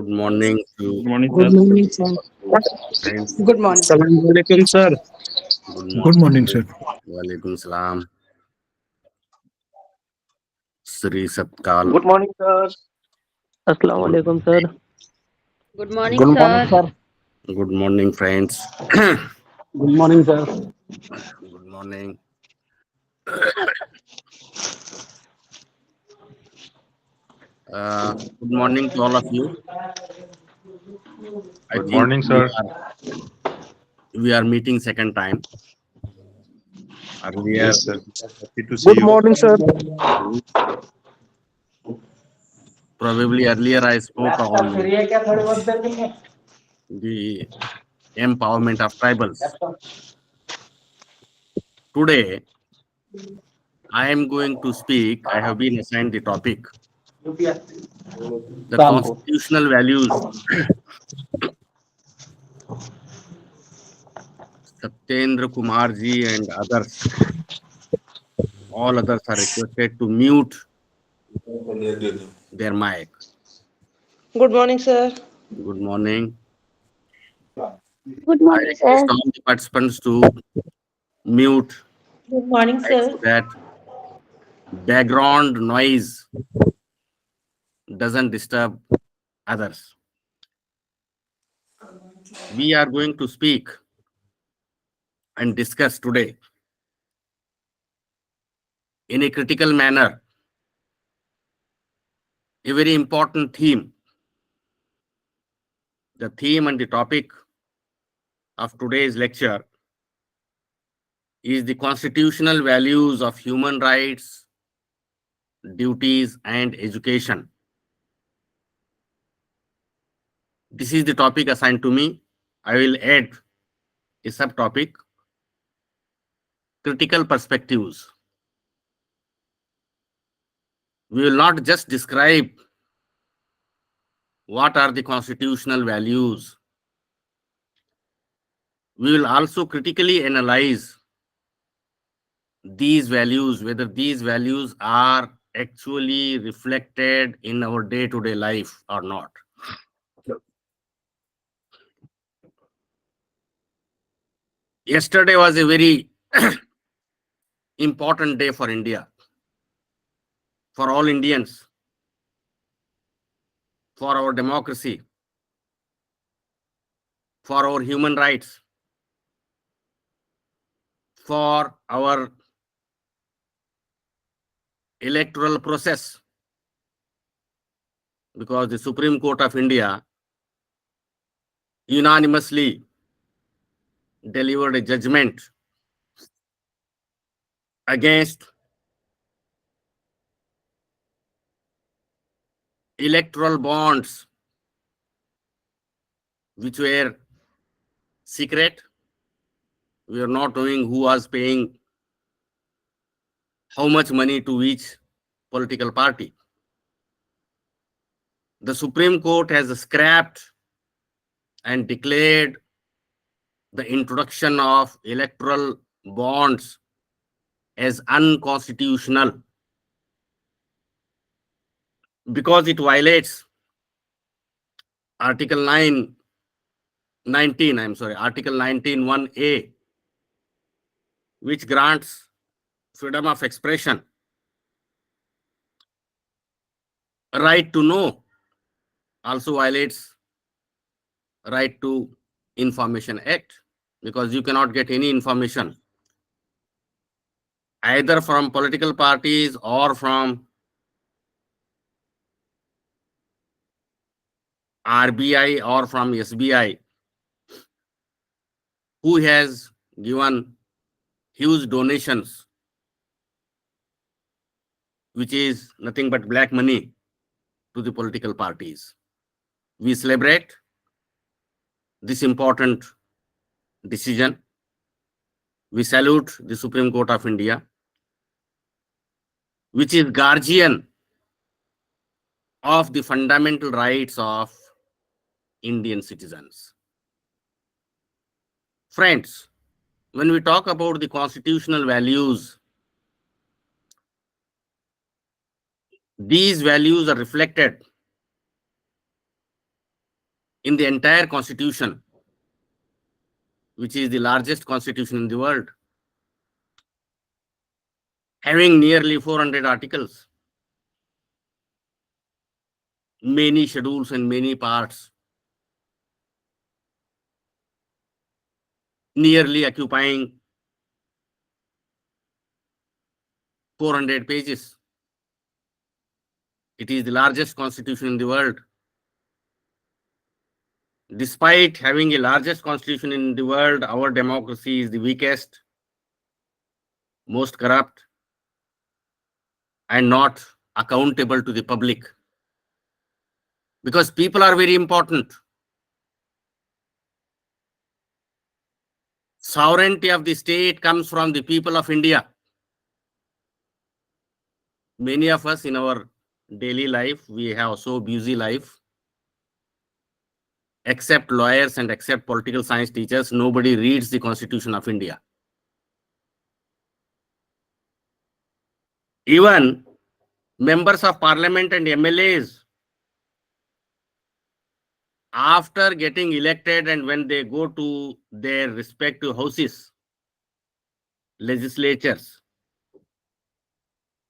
Good morning Good to morning, Good sir. morning, sir. friends. Good morning. Assalamualaikum, sir. Good Good morning, morning. sir. Walaikum salam. Sri Satkal. Good morning, sir. Assalamu Good, alaikum, sir. Good morning, Good morning, sir. sir. good morning, friends. Good morning, sir. Good morning. Good morning to all of you. I Good think morning, sir. we are meeting second time. Earlier, Yes, sir. Happy to see Good you. morning, sir. probably earlier I spoke on the empowerment of tribals. Today, I am going to speak. I have been assigned the topic, the शाम को constitutional values. Satyendra Kumar ji and others, all others are requested to mute their mic. Good morning, sir. Good morning. Good I morning, request sir. all the participants to mute Good morning, right, sir. so that background noise doesn't disturb others. We are going to speak and discuss today in a critical manner a very important theme. The theme and the topic of today's lecture is the constitutional values of human rights, duties, and education. This is the topic assigned to me. I will add a subtopic, critical perspectives. We will not just describe what are the constitutional values. We will also critically analyze these values, whether these values are actually reflected in our day-to-day life or not. Yesterday was a very important day for India, for all Indians, for our democracy, for our human rights, for our electoral process, because the Supreme Court of India unanimously delivered a judgment against electoral bonds which were secret. We are not knowing who was paying how much money to which political party. The Supreme Court has scrapped and declared the introduction of electoral bonds as unconstitutional because it violates Article 19(1)(a), which grants freedom of expression, right to know, also violates right to information act, because you cannot get any information either from political parties or from RBI or from SBI, who has given huge donations, which is nothing but black money, to the political parties. We celebrate this important decision. We salute the Supreme Court of India, which is guardian of the fundamental rights of Indian citizens. Friends, when we talk about the constitutional values, these values are reflected in the entire constitution, which is the largest constitution in the world, having nearly 400 articles, many schedules and many parts, nearly occupying 400 pages. It is the largest constitution in the world. Despite having the largest constitution in the world, our democracy is the weakest, most corrupt, and not accountable to the public. Because people are very important. Sovereignty of the state comes from the people of India. Many of us in our daily life, we have so busy life. Except lawyers and except political science teachers, nobody reads the Constitution of India. Even members of parliament and MLAs, after getting elected and when they go to their respective houses, legislatures,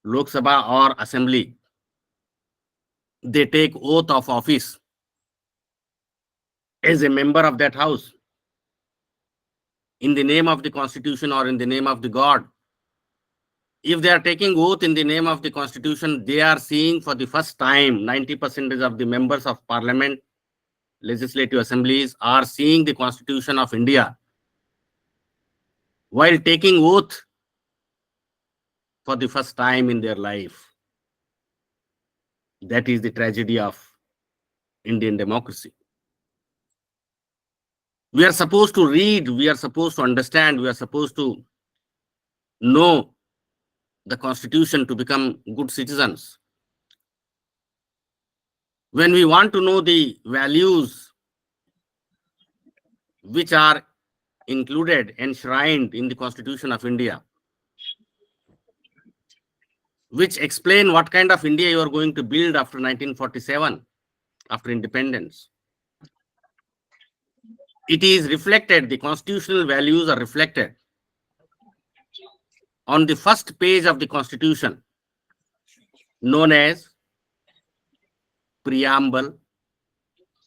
Lok Sabha or Assembly, they take oath of office as a member of that house in the name of the Constitution or in the name of the God. If they are taking oath in the name of the Constitution, they are seeing for the first time 90% of the members of parliament, legislative assemblies are seeing the Constitution of India while taking oath for the first time in their life. That is the tragedy of Indian democracy. We are supposed to read, we are supposed to understand, we are supposed to know the Constitution to become good citizens. When we want to know the values which are included, enshrined in the Constitution of India, which explain what kind of India you are going to build after 1947, after independence. It is reflected, the constitutional values are reflected on the first page of the Constitution, known as preamble.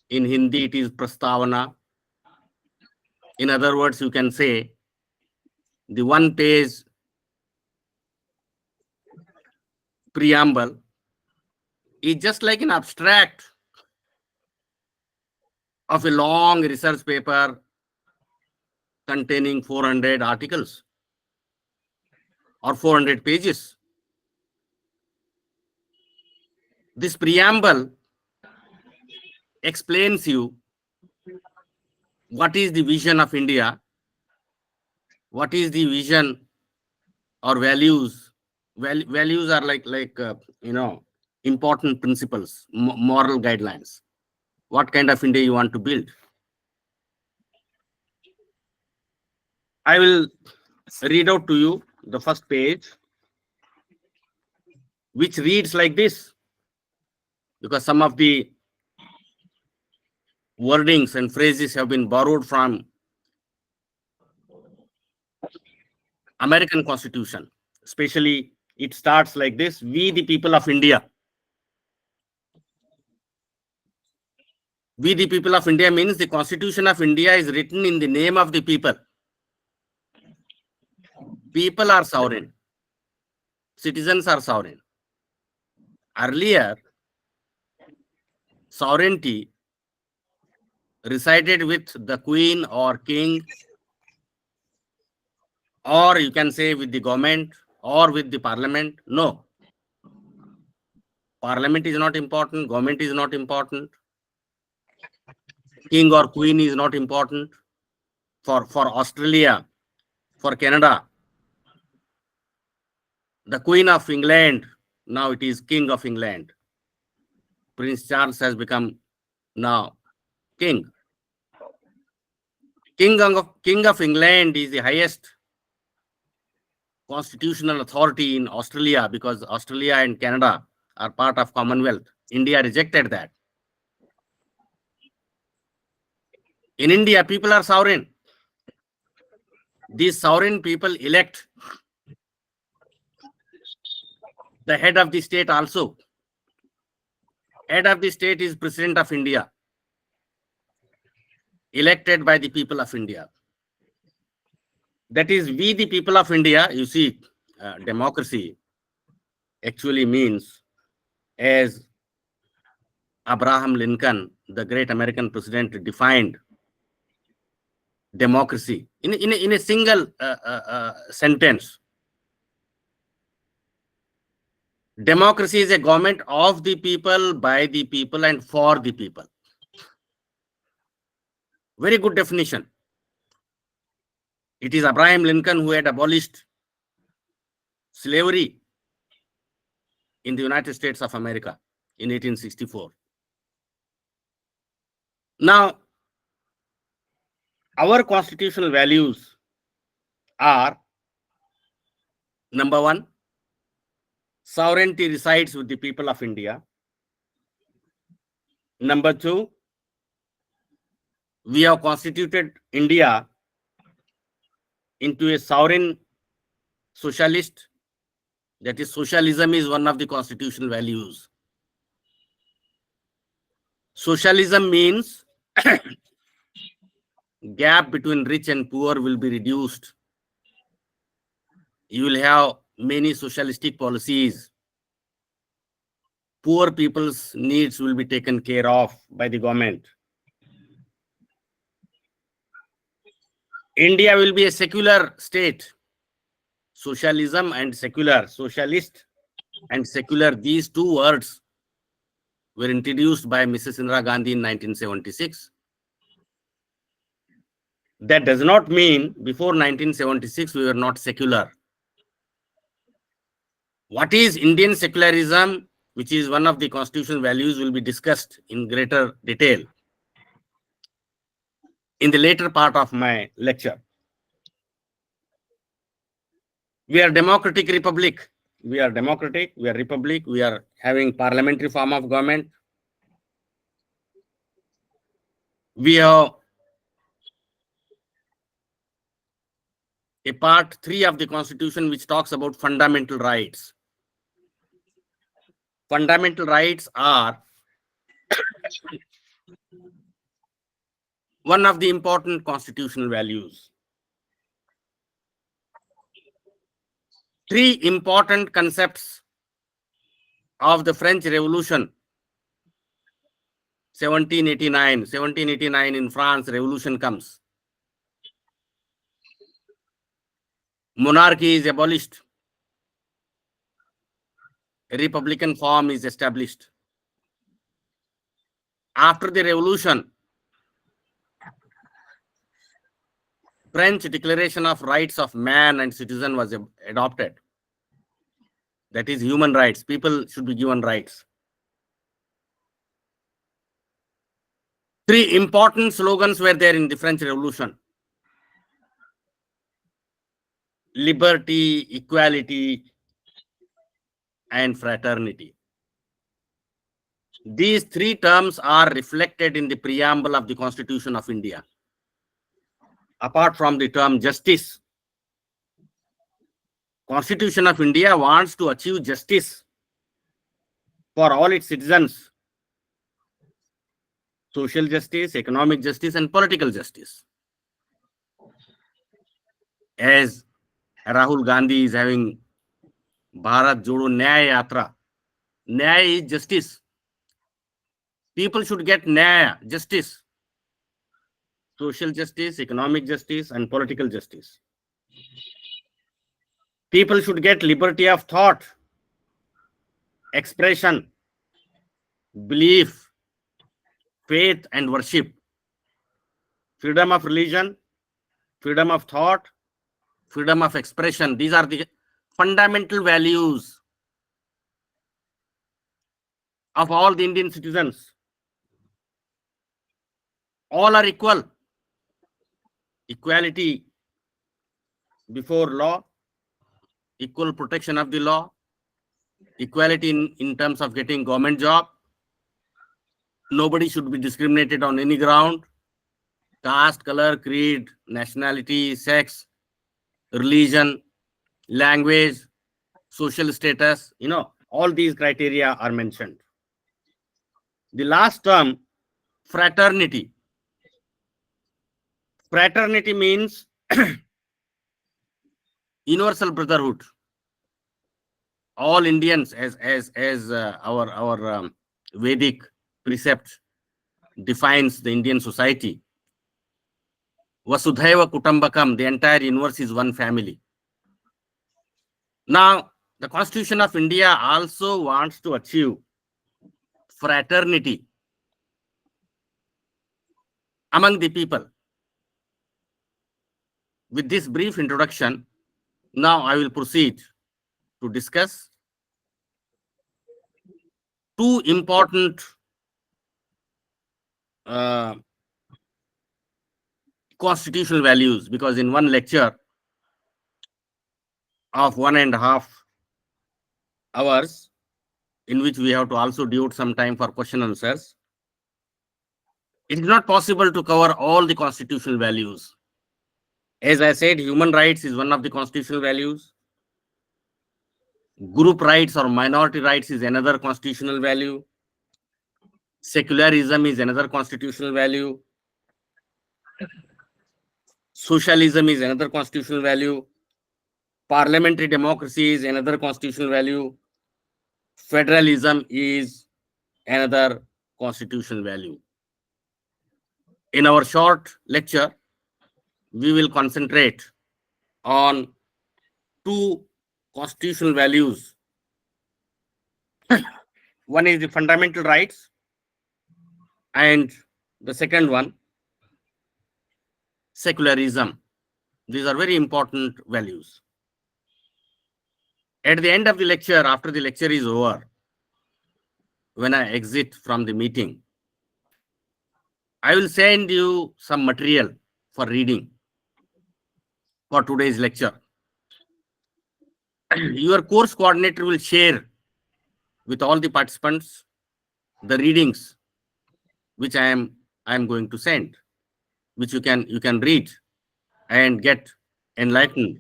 In Hindi, it is prastavana. In other words, you can say the one page preamble is just like an abstract of a long research paper containing 400 articles or 400 pages. This preamble explains you what is the vision of India, what is the vision or values. Values are like important principles, moral guidelines. What kind of India you want to build. I will read out to you the first page, which reads like this, because some of the wordings and phrases have been borrowed from American Constitution. Especially, it starts like this: we the people of India. We the people of India means the Constitution of India is written in the name of the people. People are sovereign. Citizens are sovereign. Earlier, sovereignty resided with the queen or king, or you can say with the government or with the parliament. No. Parliament is not important. Government is not important. King or queen is not important. For Australia, for Canada, the Queen of England, now it is King of England. Prince Charles has become now king. King of England is the highest constitutional authority in Australia, because Australia and Canada are part of Commonwealth. India rejected that. In India, people are sovereign. These sovereign people elect the head of the state also. Head of the state is President of India, elected by the people of India. That is, we the people of India. You see, democracy actually means, as Abraham Lincoln, the great American president, defined democracy in a single sentence. Democracy is a government of the people, by the people, and for the people. Very good definition. It is Abraham Lincoln who had abolished slavery in the United States of America in 1864. Now, our constitutional values are: number one, sovereignty resides with the people of India. Number two, we have constituted India into a sovereign socialist. That is, socialism is one of the constitutional values. Socialism means gap between rich and poor will be reduced. You will have many socialistic policies. Poor people's needs will be taken care of by the government. India will be a secular state. Socialism and secular, socialist and secular, these two words were introduced by Mrs. Indira Gandhi in 1976. That does not mean before 1976 we were not secular. What is Indian secularism, which is one of the constitutional values, will be discussed in greater detail in the later part of my lecture. We are democratic republic. We are democratic, we are republic, we are having parliamentary form of government. We have a part 3 of the constitution which talks about fundamental rights. Fundamental rights are one of the important constitutional values. Three important concepts of the French Revolution, 1789. 1789 in France, revolution comes. Monarchy is abolished. A republican form is established. After the revolution, French Declaration of Rights of Man and Citizen was adopted. That is human rights. People should be given rights. Three important slogans were there in the French Revolution: liberty, equality, and fraternity. These three terms are reflected in the preamble of the Constitution of India. Apart from the term justice, Constitution of India wants to achieve justice for all its citizens. Social justice, economic justice, and political justice. As Rahul Gandhi is having Bharat Jodo Nyaya Yatra, Nyaya is justice. People should get Nyaya, justice. Social justice, economic justice, and political justice. People should get liberty of thought, expression, belief, faith, and worship. Freedom of religion, freedom of thought, freedom of expression. These are the fundamental values of all the Indian citizens. All are equal. Equality before law, equal protection of the law, equality in terms of getting government job. Nobody should be discriminated on any ground. caste, color, creed, nationality, sex, religion, language, social status, all these criteria are mentioned. The last term, fraternity. Fraternity means universal brotherhood. All Indians, as our Vedic precept defines the Indian society. Vasudhaiva Kutumbakam, the entire universe is one family. Now, the Constitution of India also wants to achieve fraternity among the people. With this brief introduction, now I will proceed to discuss two important constitutional values, because in one lecture of 1.5 hours, in which we have to also devote some time for question answers, it is not possible to cover all the constitutional values. As I said, human rights is one of the constitutional values. Group rights or minority rights is another constitutional value. Secularism is another constitutional value. Socialism is another constitutional value. Parliamentary democracy is another constitutional value. Federalism is another constitutional value. In our short lecture, we will concentrate on two constitutional values. One is the fundamental rights, and the second one, secularism. These are very important values. At the end of the lecture, after the lecture is over, when I exit from the meeting, I will send you some material for reading for today's lecture. Your course coordinator will share with all the participants the readings which I am going to send, which you can read and get enlightened.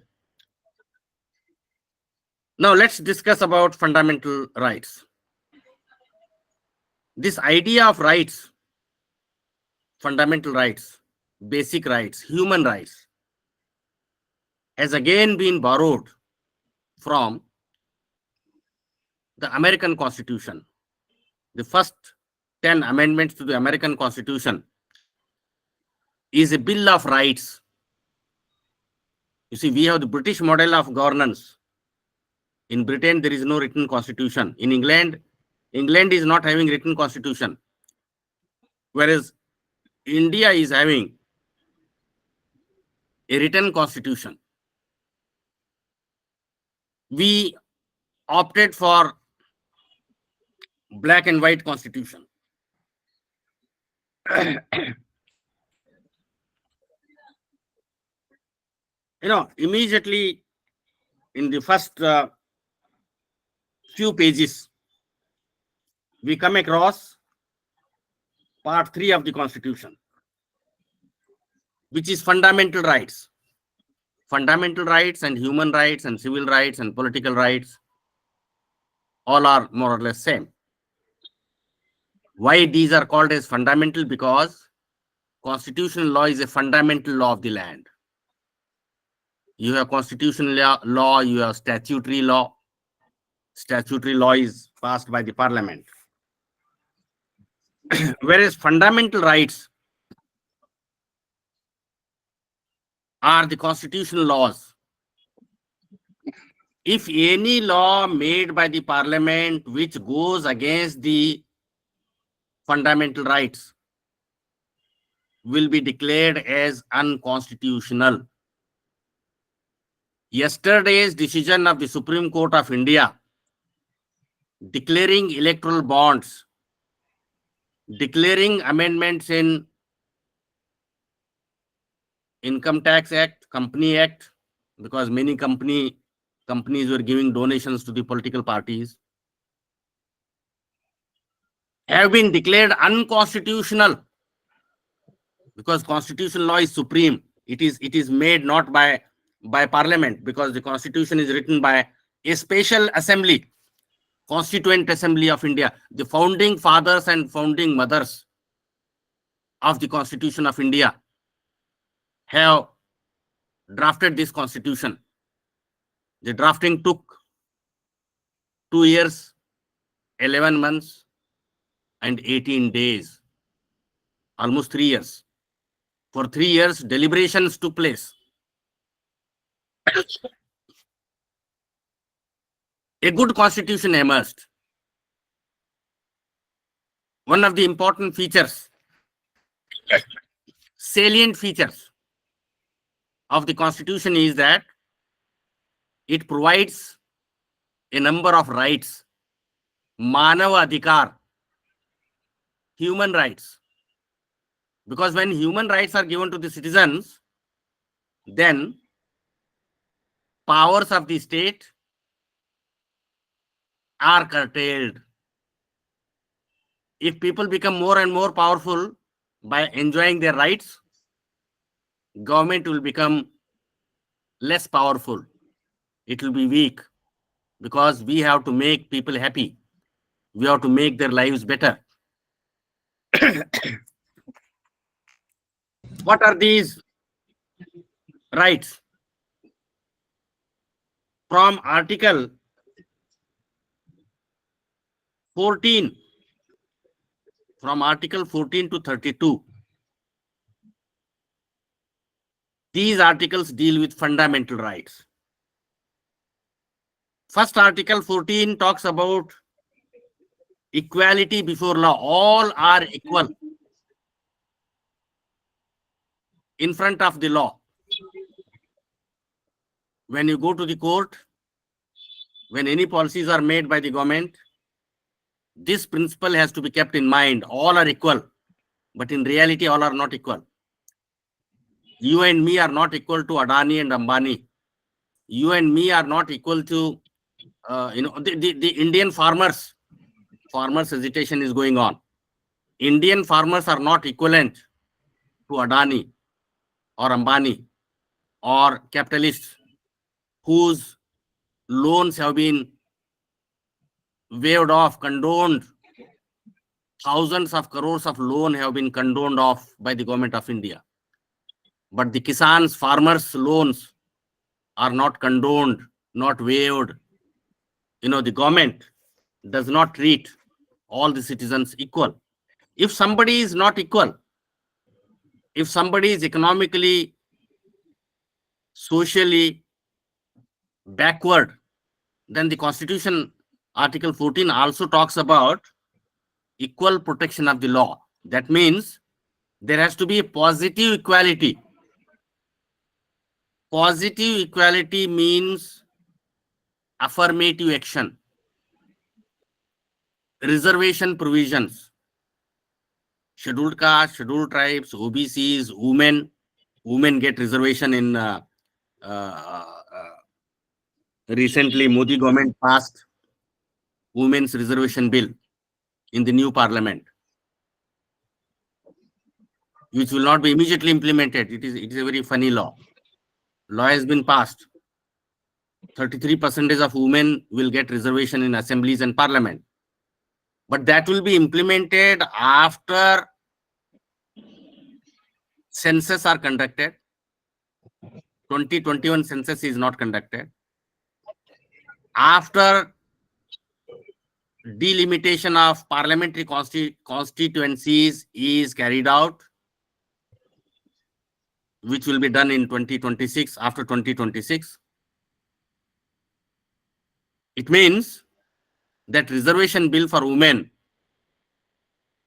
Now let's discuss about fundamental rights. This idea of rights, fundamental rights, basic rights, human rights, has again been borrowed from the American Constitution. The first 10 amendments to the American Constitution is a Bill of Rights. You see, we have the British model of governance. In Britain, there is no written constitution. In England is not having written constitution, whereas India is having a written constitution. We opted for black and white constitution. Immediately in the first few pages, we come across part 3 of the Constitution, which is fundamental rights. Fundamental rights and human rights and civil rights and political rights, all are more or less same. Why these are called as fundamental? Because constitutional law is a fundamental law of the land. You have constitutional law, you have statutory law. Statutory law is passed by the parliament. Whereas fundamental rights are the constitutional laws. If any law made by the parliament which goes against the fundamental rights will be declared as unconstitutional. Yesterday's decision of the Supreme Court of India declaring electoral bonds, declaring amendments in Income Tax Act, Company Act, because many companies were giving donations to the political parties, have been declared unconstitutional. because constitutional law is supreme. It is made not by parliament, because the constitution is written by a special assembly, Constituent Assembly of India. The founding fathers and founding mothers of the Constitution of India have drafted this constitution. The drafting took 2 years, 11 months, and 18 days, almost 3 years. For 3 years, deliberations took place. A good constitution emerged. One of the important features, salient features of the constitution is that it provides a number of rights, Manav Adhikar, human rights. Because when human rights are given to the citizens, then powers of the state are curtailed. If people become more and more powerful by enjoying their rights, government will become less powerful. It will be weak, because we have to make people happy. We have to make their lives better. What are these rights? From Article 14, from Article 14 to 32, these articles deal with fundamental rights. First, Article 14 talks about equality before law. All are equal in front of the law. When you go to the court, when any policies are made by the government, this principle has to be kept in mind. All are equal, but in reality, all are not equal. You and me are not equal to Adani and Ambani. You and me are not equal to, the Indian farmers. Farmers' agitation is going on. Indian farmers are not equivalent to Adani or Ambani or capitalists whose loans have been waived off, condoned. Thousands of crores of loan have been condoned off by the government of India. But the Kisans, farmers' loans are not condoned, not waived. The government does not treat all the citizens equal. If somebody is not equal, if somebody is economically, socially backward, then the Constitution, Article 14, also talks about equal protection of the law. That means there has to be a positive equality. Positive equality means affirmative action, reservation provisions, scheduled caste, scheduled tribes, OBCs, women get reservation in recently Modi government passed women's reservation bill in the new parliament, which will not be immediately implemented. It is a very funny law. Law has been passed. 33% of women will get reservation in assemblies and parliament. But that will be implemented after census are conducted. 2021 census is not conducted. After delimitation of parliamentary constituencies is carried out, which will be done in 2026, after 2026. It means that reservation bill for women,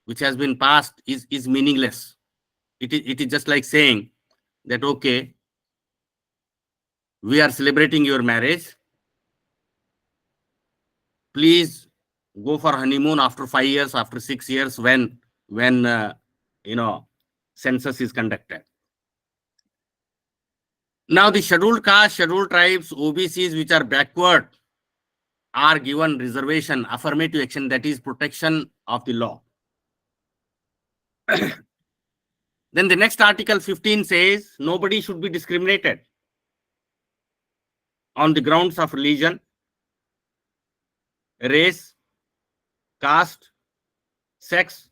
which has been passed, is meaningless. It is just like saying that, okay, we are celebrating your marriage. Please go for honeymoon after 5 years, after 6 years, when census is conducted. Now the scheduled caste, scheduled tribes, OBCs, which are backward, are given reservation, affirmative action, that is protection of the law. Then the next article 15 says nobody should be discriminated on the grounds of religion, race, caste, sex,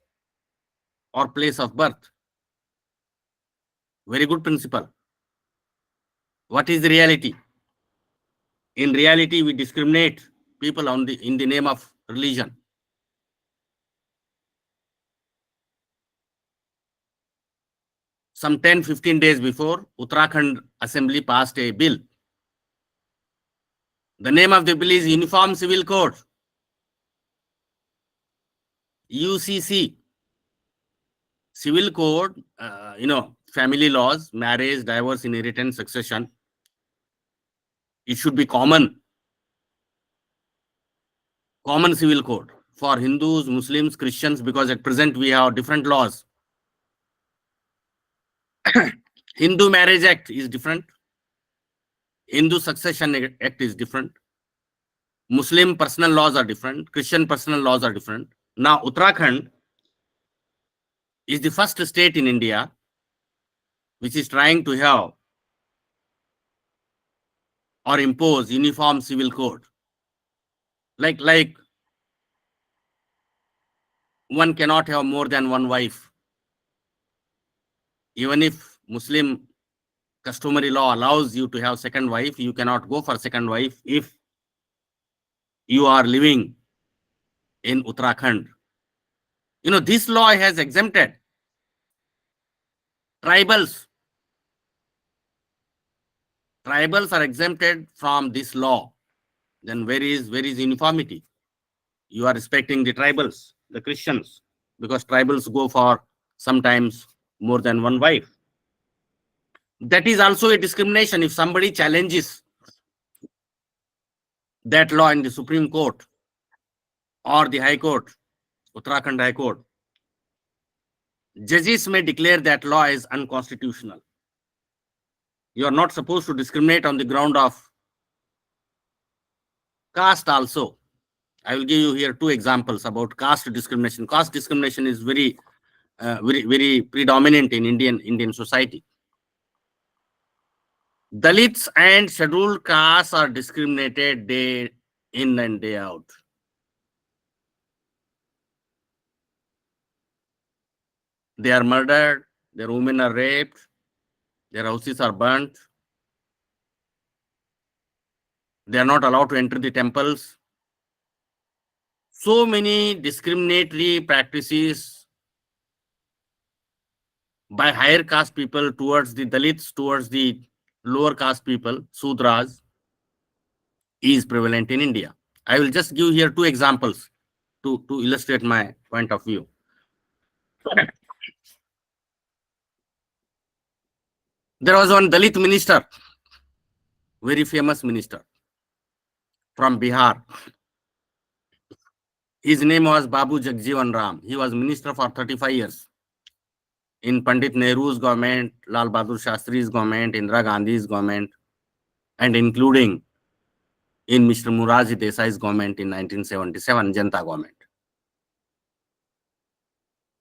or place of birth. Very good principle. What is the reality? In reality, we discriminate people in the name of religion. Some 10-15 days before, Uttarakhand Assembly passed a bill. The name of the bill is Uniform Civil Code, UCC. Civil Code, family laws, marriage, divorce, inheritance, succession. It should be common civil code for Hindus, Muslims, Christians, because at present we have different laws. Hindu Marriage Act is different. Hindu Succession Act is different. Muslim personal laws are different. Christian personal laws are different. Now, Uttarakhand is the first state in India which is trying to have or impose uniform civil code. Like one cannot have more than one wife. Even if Muslim customary law allows you to have second wife, you cannot go for second wife if you are living in Uttarakhand. This law has exempted tribals. Tribals are exempted from this law. Then where is uniformity? You are respecting the tribals, the Christians, because tribals go for sometimes more than one wife. That is also a discrimination. If somebody challenges that law in the Supreme Court or the High Court, Uttarakhand High Court, judges may declare that law is unconstitutional. You are not supposed to discriminate on the ground of caste also. I will give you here two examples about caste discrimination. Caste discrimination is very predominant in Indian society. Dalits and scheduled castes are discriminated day in and day out. They are murdered, their women are raped, their houses are burnt. They are not allowed to enter the temples. So many discriminatory practices by higher caste people towards the Dalits, towards the lower caste people, Sudras, is prevalent in India. I will just give here two examples to illustrate my point of view. There was one Dalit minister, very famous minister from Bihar. His name was Babu Jagjivan Ram. He was minister for 35 years in Pandit Nehru's government, Lal Bahadur Shastri's government, Indira Gandhi's government, and including in Mr. Morarji Desai's government in 1977, Janata government.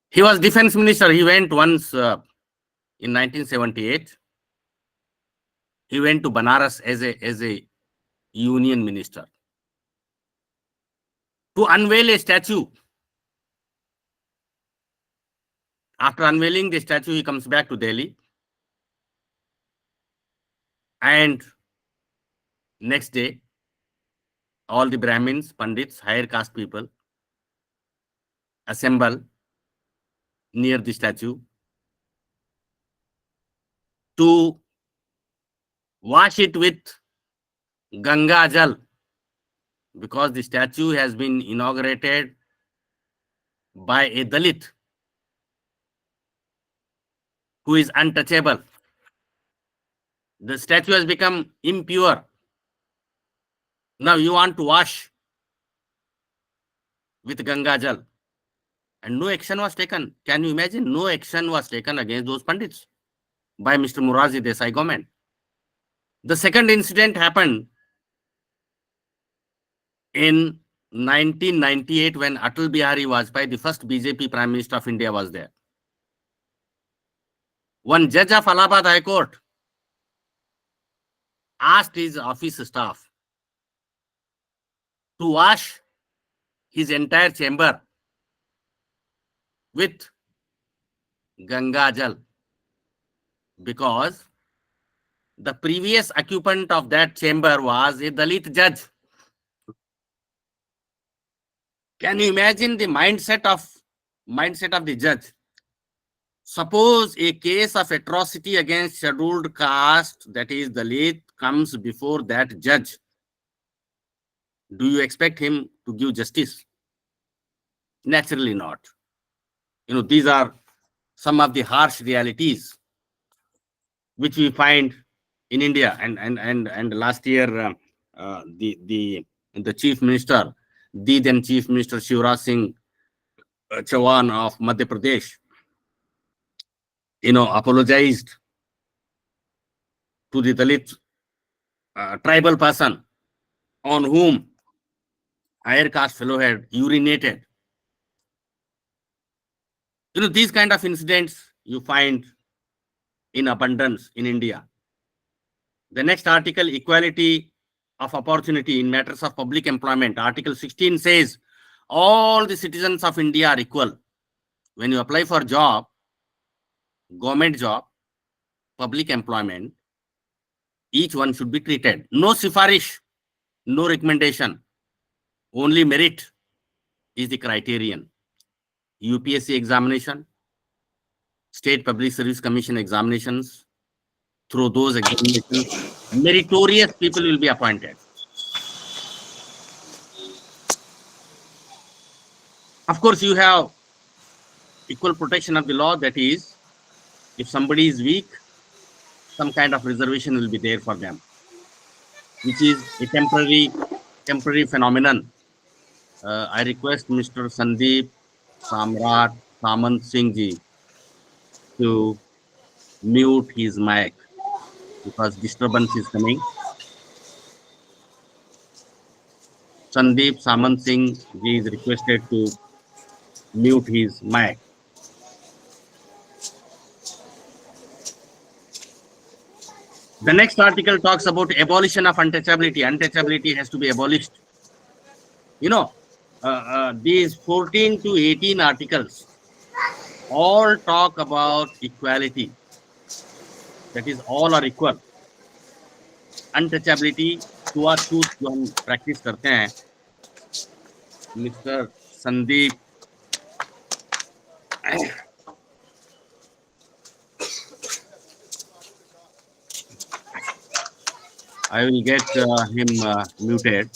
He was defense minister. He went once in 1978. He went to Banaras as a union minister to unveil a statue. After unveiling the statue, he comes back to Delhi. And next day, all the Brahmins, Pandits, higher caste people assemble near the statue to wash it with Ganga Jal, because the statue has been inaugurated by a Dalit who is untouchable. The statue has become impure. Now you want to wash with Ganga Jal. And no action was taken. Can you imagine? No action was taken against those Pandits by Mr. Morarji Desai government. The second incident happened in 1998 when Atal Bihari Vajpayee, the first BJP Prime Minister of India, was there. One judge of Allahabad High Court asked his office staff to wash his entire chamber with Ganga Jal because the previous occupant of that chamber was a Dalit judge. Can you imagine the mindset of the judge? Suppose a case of atrocity against scheduled caste, that is Dalit, comes before that judge. Do you expect him to give justice? Naturally not. These are some of the harsh realities which we find in India. And last year, the chief minister, the then chief minister Shivraj Singh Chauhan of Madhya Pradesh, apologized to the Dalit tribal person on whom higher caste fellow had urinated. These kind of incidents you find in abundance in India. The next article, equality of opportunity in matters of public employment. Article 16 says all the citizens of India are equal. When you apply for job, government job, public employment, each one should be treated. No sifarish, no recommendation. Only merit is the criterion. UPSC examination, State Public Service Commission examinations, through those examinations, meritorious people will be appointed. Of course, you have equal protection of the law. That is, if somebody is weak, some kind of reservation will be there for them, which is a temporary phenomenon. I request Mr. Sandeep Samant Singh ji to mute his mic because disturbance is coming. Sandeep Samant Singh ji is requested to mute his mic. The next article talks about abolition of untouchability. Untouchability has to be abolished. These 14 to 18 articles all talk about equality. That is, all are equal. Untouchability, छुआछूत जो हम practice करते हैं, mister Sandeep I will get him muted.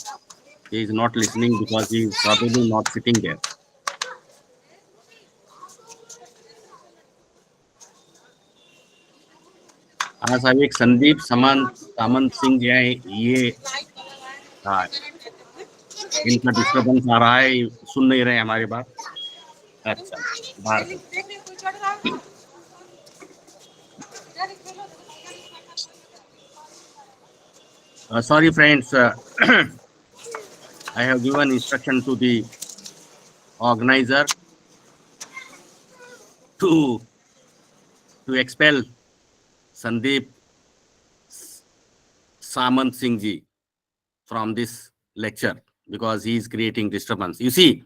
He is not listening because he is probably not sitting there. हाँ साहब, एक संदीप सामंत सिंह जो है, ये इनका डिस्टर्बेंस आ रहा है, सुन नहीं रहे हमारी बात. अच्छा, बाहर. Sorry friends, I have given instruction to the organizer to expel Sandeep Samant Singh ji from this lecture because he is creating disturbance. You see,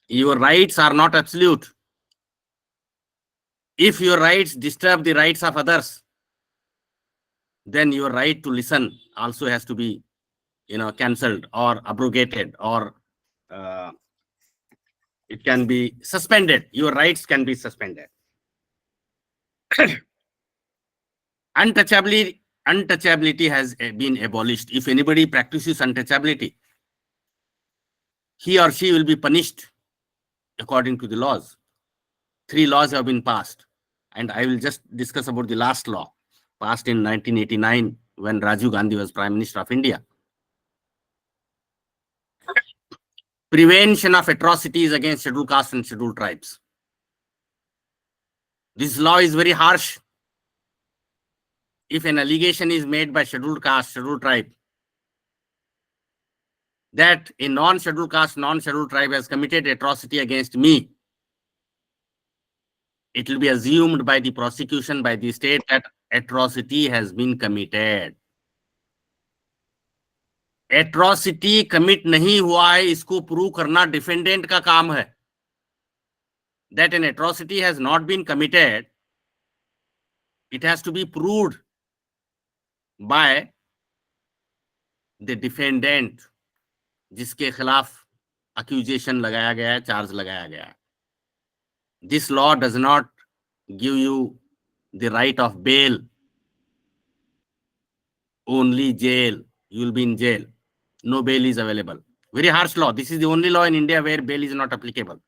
your rights are not absolute. If your rights disturb the rights of others, then your right to listen also has to be, cancelled or abrogated, or it can be suspended. Your rights can be suspended. Untouchability has been abolished. If anybody practices untouchability, he or she will be punished according to the laws. 3 laws have been passed, and I will just discuss about the last law passed in 1989 when Rajiv Gandhi was Prime Minister of India. Prevention of atrocities against scheduled castes and scheduled tribes. This law is very harsh. If an allegation is made by scheduled caste, scheduled tribe, that a non-scheduled caste, non-scheduled tribe has committed atrocity against me, it will be assumed by the prosecution, by the state, that atrocity has been committed. Atrocity commit नहीं हुआ है, इसको prove करना defendant का काम है. That an atrocity has not been committed, it has to be proved by the defendant, जिसके खिलाफ accusation लगाया गया है, चार्ज लगाया गया है. This law does not give you the right of bail, only jail. You will be in jail. No bail is available. Very harsh law. This is the only law in India where bail is not applicable.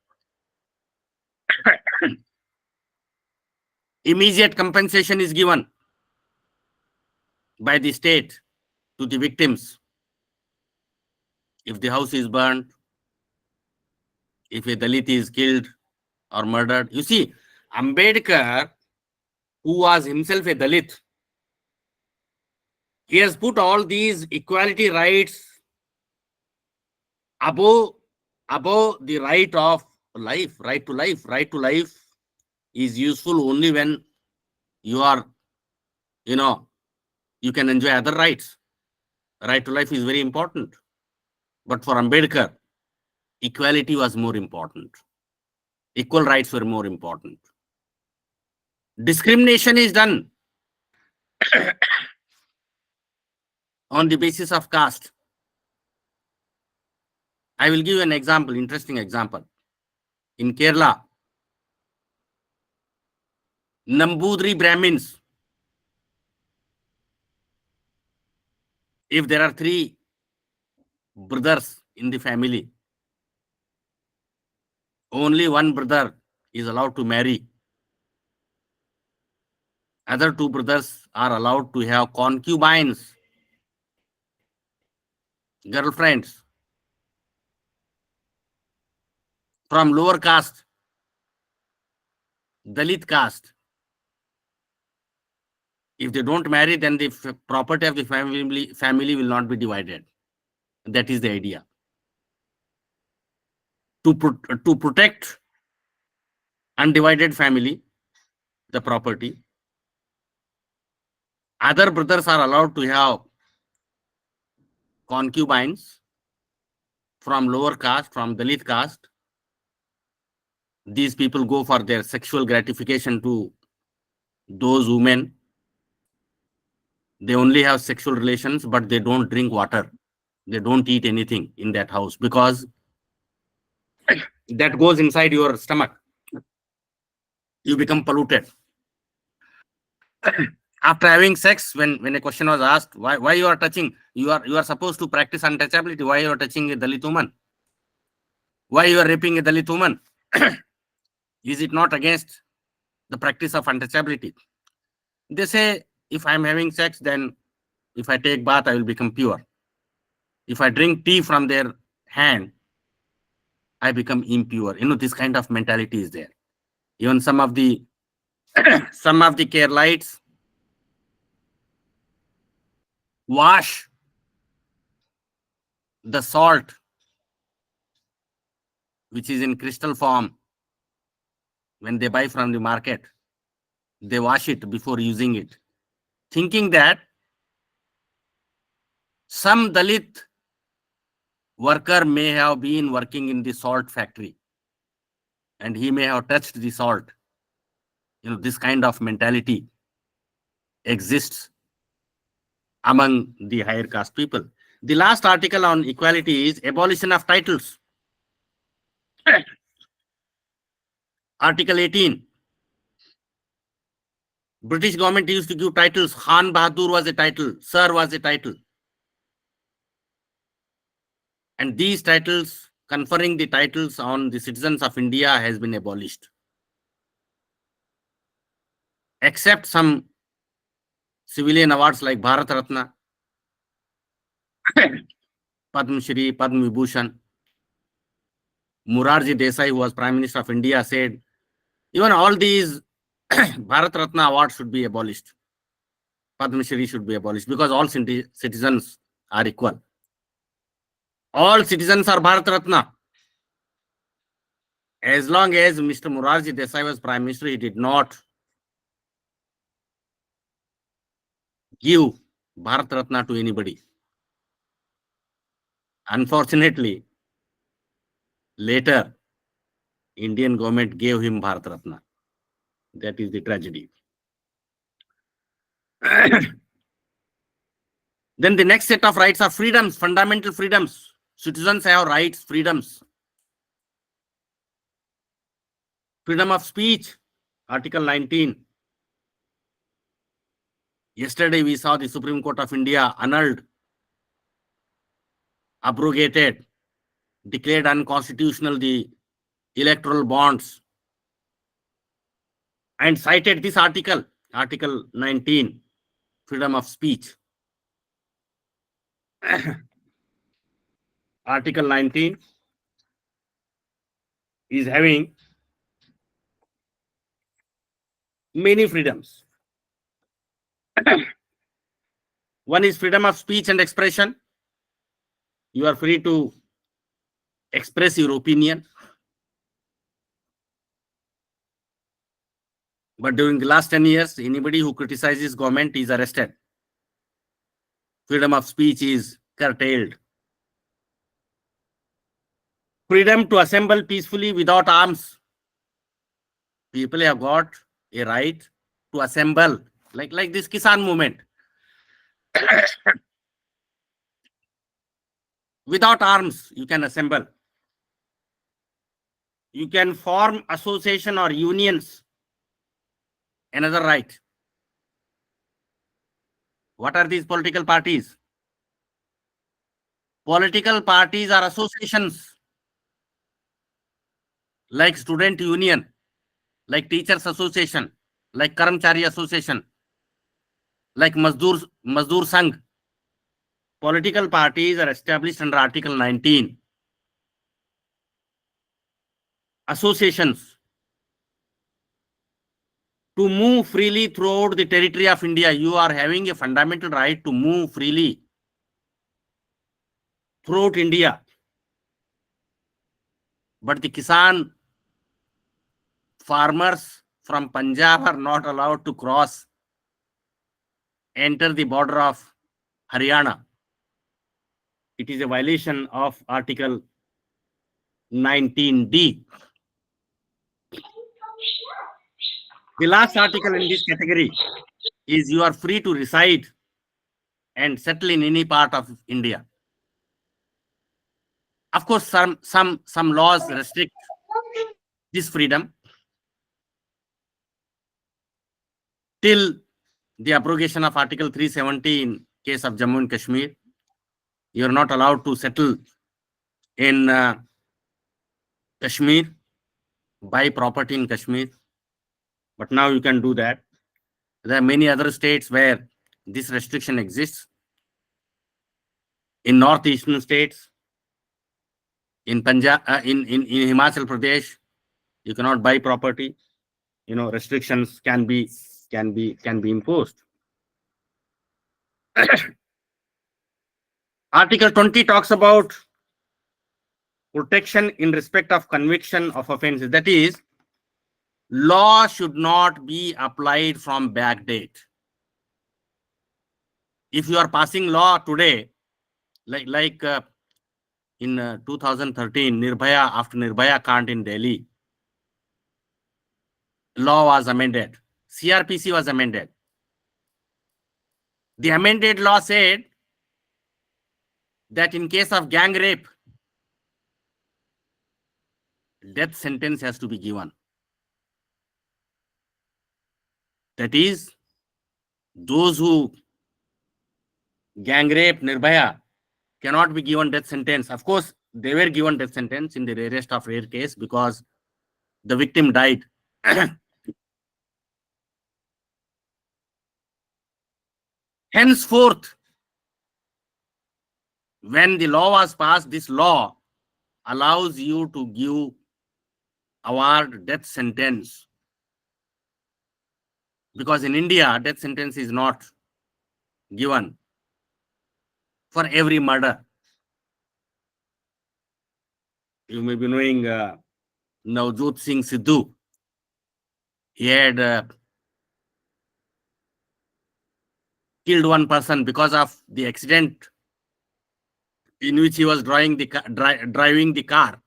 Immediate compensation is given by the state to the victims. If the house is burned, if a Dalit is killed or murdered. You see, Ambedkar, who was himself a Dalit, he has put all these equality rights above the right of life, right to life. Right to life is useful only when you are, you can enjoy other rights. Right to life is very important. But for Ambedkar, equality was more important. Equal rights were more important. Discrimination is done on the basis of caste. I will give you an example, interesting example. In Kerala, Nambudri Brahmins, if there are 3 brothers in the family, only one brother is allowed to marry. Other 2 brothers are allowed to have concubines, girlfriends from lower caste, Dalit caste. If they don't marry, then the property of the family will not be divided. That is the idea. To protect undivided family, the property, other brothers are allowed to have concubines from lower caste, from Dalit caste. These people go for their sexual gratification to those women. They only have sexual relations, but they don't drink water. They don't eat anything in that house because that goes inside your stomach. You become polluted. After having sex, when a question was asked, why you are touching, you are supposed to practice untouchability. Why you are touching a Dalit woman? Why you are raping a Dalit woman? Is it not against the practice of untouchability? They say, if I am having sex, then if I take bath, I will become pure. If I drink tea from their hand, I become impure. This kind of mentality is there. Even some of the Keralites wash the salt, which is in crystal form, when they buy from the market. They wash it before using it, thinking that some Dalit worker may have been working in the salt factory and he may have touched the salt. This kind of mentality exists among the higher caste people. The last article on equality is abolition of titles. Article 18. British government used to give titles. Khan Bahadur was a title. Sir was a title. And these titles, conferring the titles on the citizens of India, has been abolished. Except some civilian awards like Bharat Ratna, Padma Shri, Padma Vibhushan. Morarji Desai, who was Prime Minister of India, said even all these Bharat Ratna awards should be abolished. Padma Shri should be abolished because all citizens are equal. All citizens are Bharat Ratna. as long as Mr. Morarji Desai was Prime Minister, he did not give Bharat Ratna to anybody. Unfortunately, later, Indian government gave him Bharat Ratna. That is the tragedy. Then the next set of rights are freedoms, fundamental freedoms. Citizens have rights, freedoms. Freedom of speech, Article 19. Yesterday, we saw the Supreme Court of India annulled, abrogated, declared unconstitutional the electoral bonds, and cited this article, Article 19, freedom of speech. Article 19 is having many freedoms. One is freedom of speech and expression. You are free to express your opinion. But during the last 10 years, anybody who criticizes government is arrested. Freedom of speech is curtailed. Freedom to assemble peacefully without arms. People have got a right to assemble, like this Kisan movement. Without arms, you can assemble. You can form association or unions. Another right. What are these political parties? Political parties are associations like student union, like teachers association, like Karamchari association, like Mazdoor Sangh. Political parties are established under Article 19. Associations to move freely throughout the territory of India. You are having a fundamental right to move freely throughout India. But the Kisan farmers from Punjab are not allowed to enter the border of Haryana. It is a violation of Article 19D. The last article in this category is you are free to reside and settle in any part of India. Of course, some laws restrict this freedom till the abrogation of Article 370 in case of Jammu and Kashmir. You are not allowed to settle in Kashmir, buy property in Kashmir, but now you can do that. There are many other states where this restriction exists. In northeastern states, in Punjab, in Himachal Pradesh, you cannot buy property. Restrictions can be imposed. Article 20 talks about protection in respect of conviction of offenses. That is, law should not be applied from back date. If you are passing law today, like in 2013, Nirbhaya, after Nirbhaya Kant in Delhi, law was amended. CRPC was amended. The amended law said that in case of gang rape, death sentence has to be given. That is, those who gang rape Nirbhaya cannot be given death sentence. Of course, they were given death sentence in the rarest of rare case because the victim died. Henceforth, when the law was passed, this law allows you to award death sentence. Because in India, death sentence is not given for every murder. You may be knowing Navjot Singh Sidhu. He had killed one person because of the accident in which he was driving the car.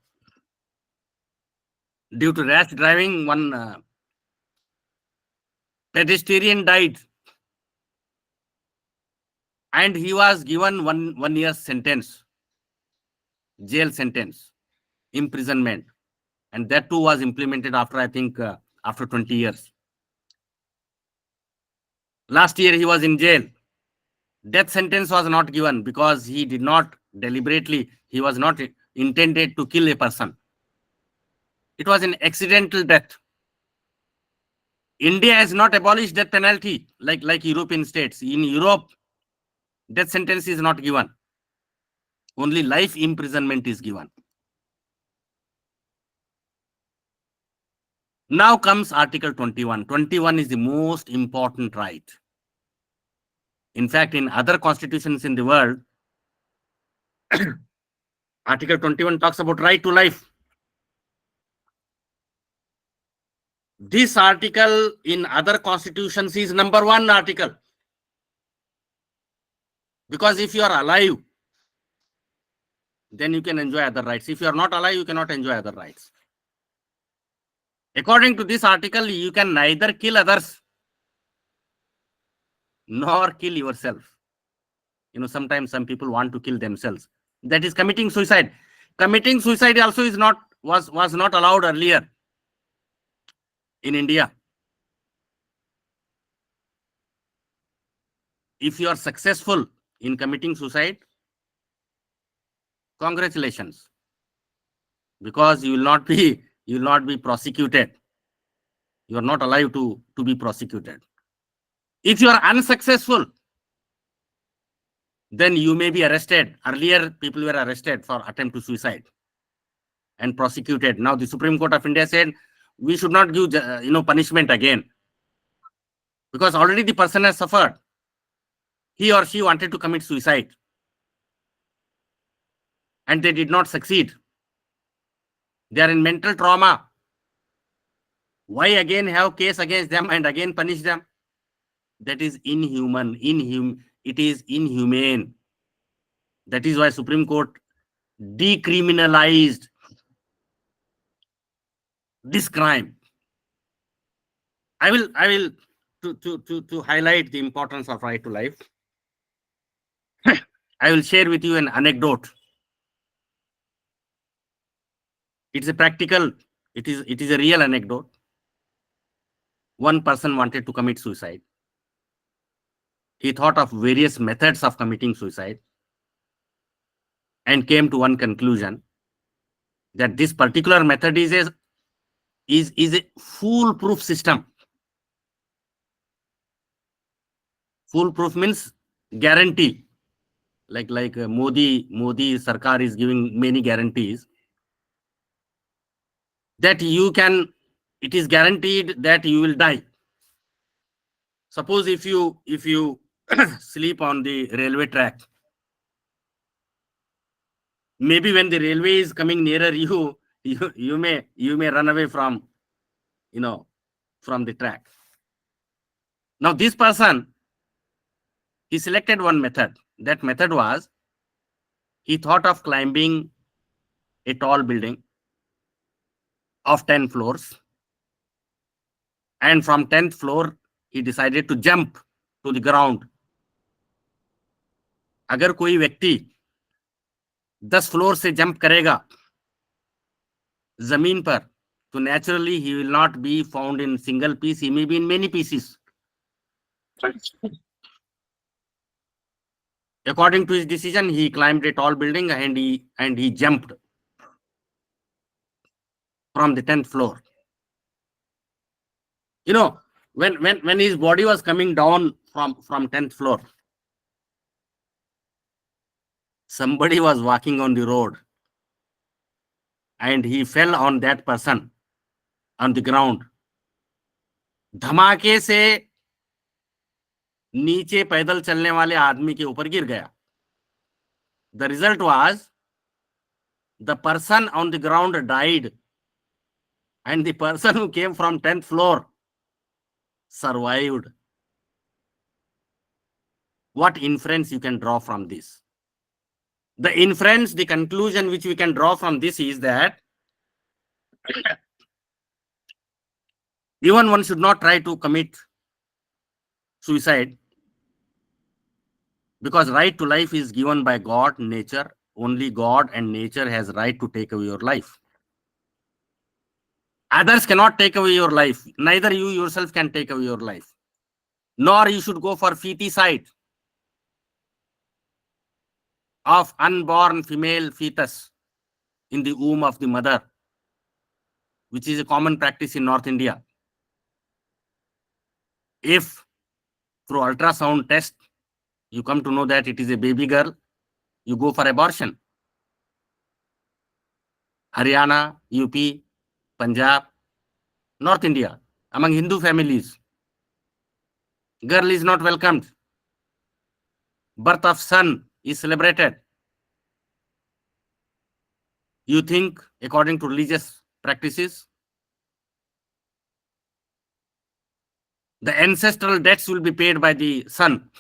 Due to rash driving, one pedestrian died, and he was given one year sentence, jail sentence, imprisonment, and that too was implemented after, I think, after 20 years. Last year he was in jail. Death sentence was not given because he did not deliberately, he was not intended to kill a person. It was an accidental death. India has not abolished death penalty like European states. In Europe, death sentence is not given. Only life imprisonment is given. Now comes Article 21. 21 is the most important right. In fact, in other constitutions in the world, Article 21 talks about right to life. This article in other constitutions is number one article. Because if you are alive, then you can enjoy other rights. If you are not alive, you cannot enjoy other rights. According to this article, you can neither kill others nor kill yourself. Sometimes some people want to kill themselves. That is committing suicide. Committing suicide also was not allowed earlier in India. If you are successful in committing suicide, congratulations, because you will not be prosecuted. You are not allowed to be prosecuted. If you are unsuccessful, then you may be arrested. Earlier, people were arrested for attempt to suicide and prosecuted. Now, the Supreme Court of India said we should not give punishment again, because already the person has suffered. He or she wanted to commit suicide, and they did not succeed. They are in mental trauma. Why again have case against them and again punish them? That is inhuman. It is inhumane. That is why Supreme Court decriminalized this crime. I will to highlight the importance of right to life. I will share with you an anecdote. It's a practical, it is a real anecdote. One person wanted to commit suicide. He thought of various methods of committing suicide and came to one conclusion, that this particular method is a foolproof system. Foolproof means guarantee. Like Modi Sarkar is giving many guarantees that it is guaranteed that you will die. Suppose if you sleep on the railway track, maybe when the railway is coming nearer you may run away from the track. Now this person, he selected one method. That method was, he thought of climbing a tall building of 10 floors, and from 10th floor he decided to jump to the ground. अगर कोई व्यक्ति 10 floor से jump करेगा जमीन पर, तो naturally he will not be found in single piece, he may be in many pieces. According to his decision, he climbed a tall building and he jumped from the 10th floor. When his body was coming down from 10th floor, somebody was walking on the road and he fell on that person on the ground. धमाके से नीचे पैदल चलने वाले आदमी के ऊपर गिर गया. The result was, the person on the ground died and the person who came from 10th floor survived. What inference you can draw from this? The inference, the conclusion which we can draw from this is that even one should not try to commit suicide, because right to life is given by God, nature. Only God and nature has right to take away your life. Others cannot take away your life. Neither you yourself can take away your life. Nor you should go for feticide of unborn female fetus in the womb of the mother, which is a common practice in North India. If through ultrasound test you come to know that it is a baby girl, you go for abortion. Haryana, UP, Punjab, North India, among Hindu families, girl is not welcomed. Birth of son is celebrated. You think according to religious practices, the ancestral debts will be paid by the son.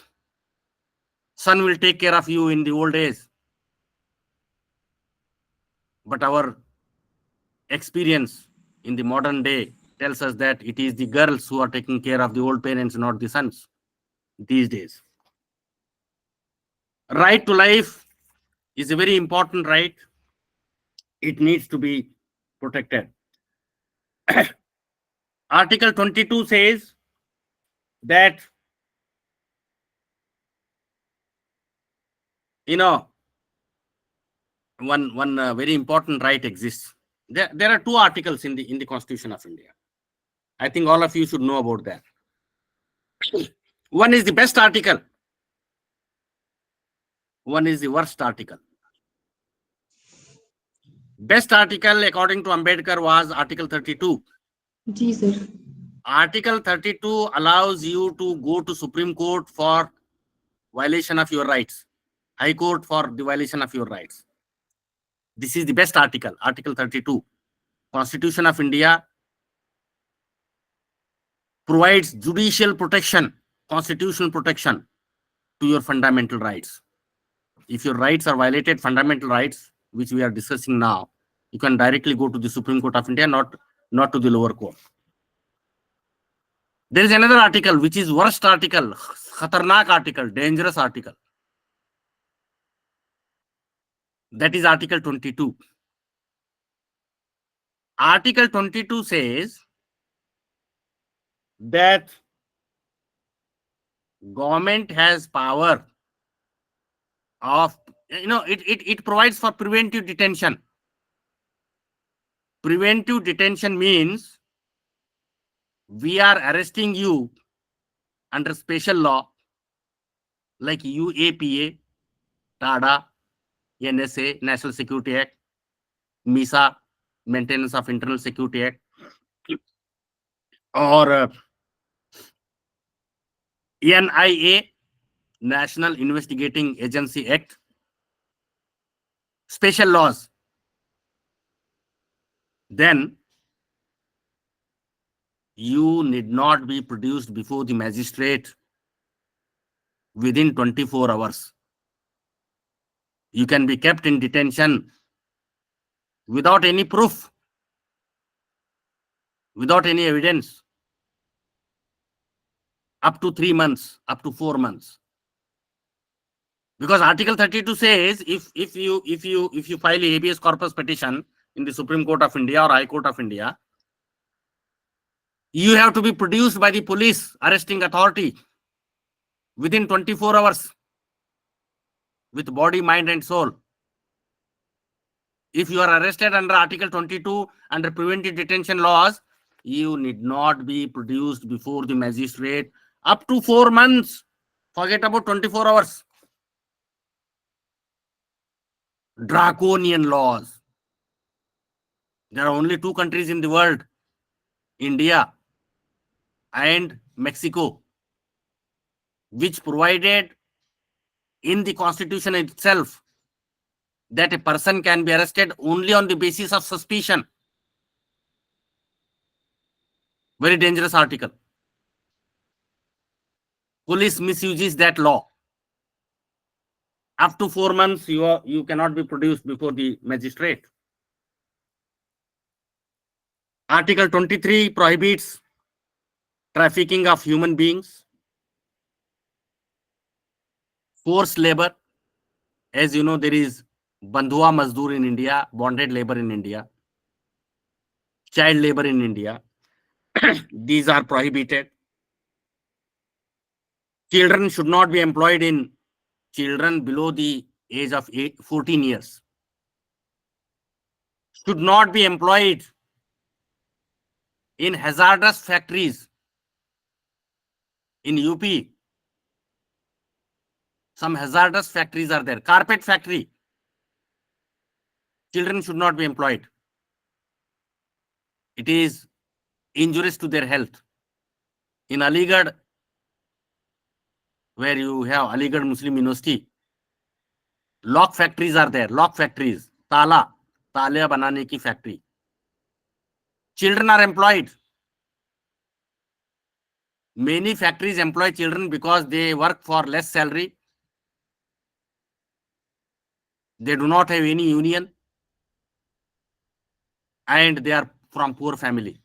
Son will take care of you in the old age. But our experience in the modern day tells us that it is the girls who are taking care of the old parents, not the sons these days. Right to life is a very important right. It needs to be protected. Article 22 says that, one very important right exists. There are two articles in the Constitution of India. I think all of you should know about that. One is the best article. One is the worst article. Best article, according to Ambedkar, was Article 32. जी sir. Article 32 allows you to go to Supreme Court for violation of your rights, High Court for the violation of your rights. This is the best article, Article 32. Constitution of India provides judicial protection, constitutional protection to your fundamental rights. If your rights are violated, fundamental rights, which we are discussing now, you can directly go to the Supreme Court of India, not to the lower court. There is another article which is worst article, khatarnak article, dangerous article. That is Article 22. Article 22 says that government has power of, it provides for preventive detention. Preventive detention means we are arresting you under special law like UAPA, TADA, NSA, National Security Act, MISA, Maintenance of Internal Security Act, or NIA, National Investigating Agency Act, special laws. Then you need not be produced before the magistrate within 24 hours. You can be kept in detention without any proof, without any evidence, up to 3 months, up to 4 months. Because Article 32 says if you file a habeas corpus petition in the Supreme Court of India or High Court of India, you have to be produced by the police arresting authority within 24 hours with body, mind, and soul. If you are arrested under Article 22 under preventive detention laws, you need not be produced before the magistrate up to 4 months. Forget about 24 hours. Draconian laws. There are only two countries in the world, India and Mexico, which provided in the Constitution itself that a person can be arrested only on the basis of suspicion. Very dangerous article. Police misuses that law. Up to 4 months, you cannot be produced before the magistrate. Article 23 prohibits trafficking of human beings, forced labor. As you know, there is Bandhua Mazdoor in India, bonded labor in India, child labor in India. These are prohibited. Children should not be employed in children below the age of 14 years. Should not be employed in hazardous factories. In UP, some hazardous factories are there. Carpet factory. Children should not be employed. It is injurious to their health. In Aligarh, where you have Aligarh Muslim University, lock factories are there. Lock factories. Tala banane ki factory. Children are employed. Many factories employ children because they work for less salary. They do not have any union, and they are from poor family.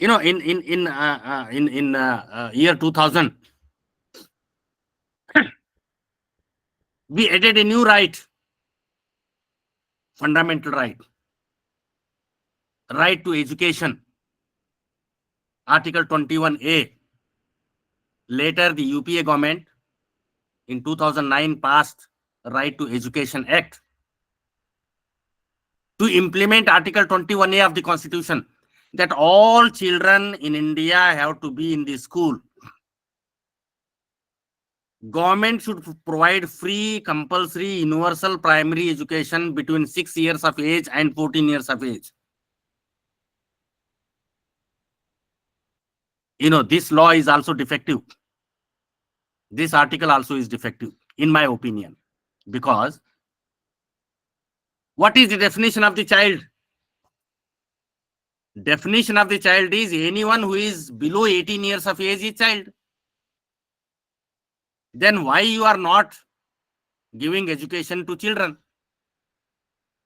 You know, in year 2000, we added a new right, fundamental right to education, Article 21A. Later, the UPA government in 2009 passed Right to Education Act to implement Article 21A of the Constitution, that all children in India have to be in the school. Government should provide free, compulsory, universal primary education between 6 years of age and 14 years of age. You know, this law is also defective. This article also is defective, in my opinion, because what is the definition of the child? Definition of the child is anyone who is below 18 years of age is child. Then why you are not giving education to children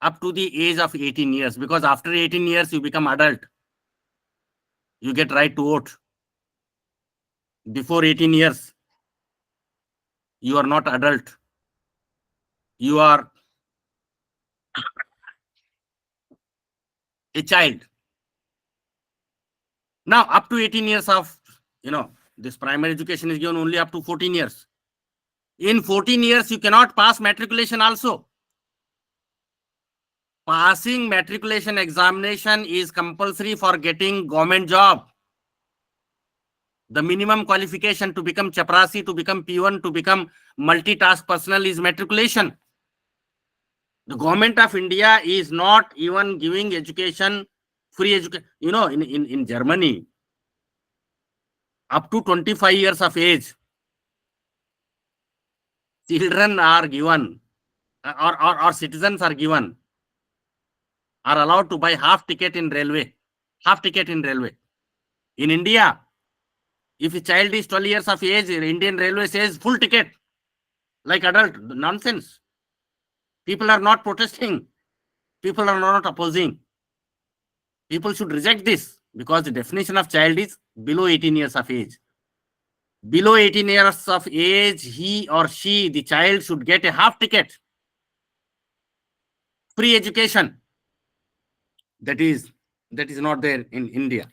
up to the age of 18 years? Because after 18 years, you become adult. You get right to vote. Before 18 years, you are not adult. You are a child. Now, up to 18 years of, this primary education is given only up to 14 years. In 14 years, you cannot pass matriculation also. Passing matriculation examination is compulsory for getting government job. The minimum qualification to become chaprasi, to become P1, to become multitask personnel is matriculation. The government of India is not even giving education, free education. You know, in Germany, up to 25 years of age, children are given, or citizens are given, are allowed to buy half ticket in railway. Half ticket in railway. In India, if a child is 12 years of age, Indian Railway says full ticket, like adult. Nonsense. People are not protesting. People are not opposing. People should reject this, because the definition of child is below 18 years of age. Below 18 years of age, he or she, the child, should get a half ticket. Free education. That is not there in India.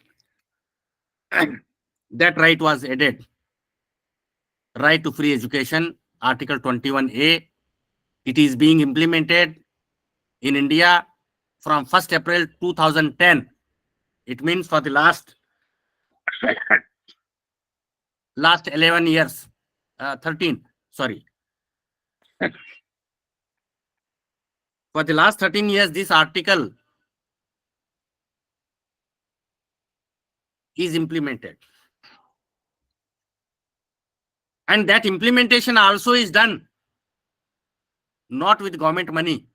That right was added. Right to free education, Article 21A. It is being implemented in India from 1st April 2010. It means for the last 11 years, 13, sorry. For the last 13 years, this article is implemented. And that implementation also is done not with government money,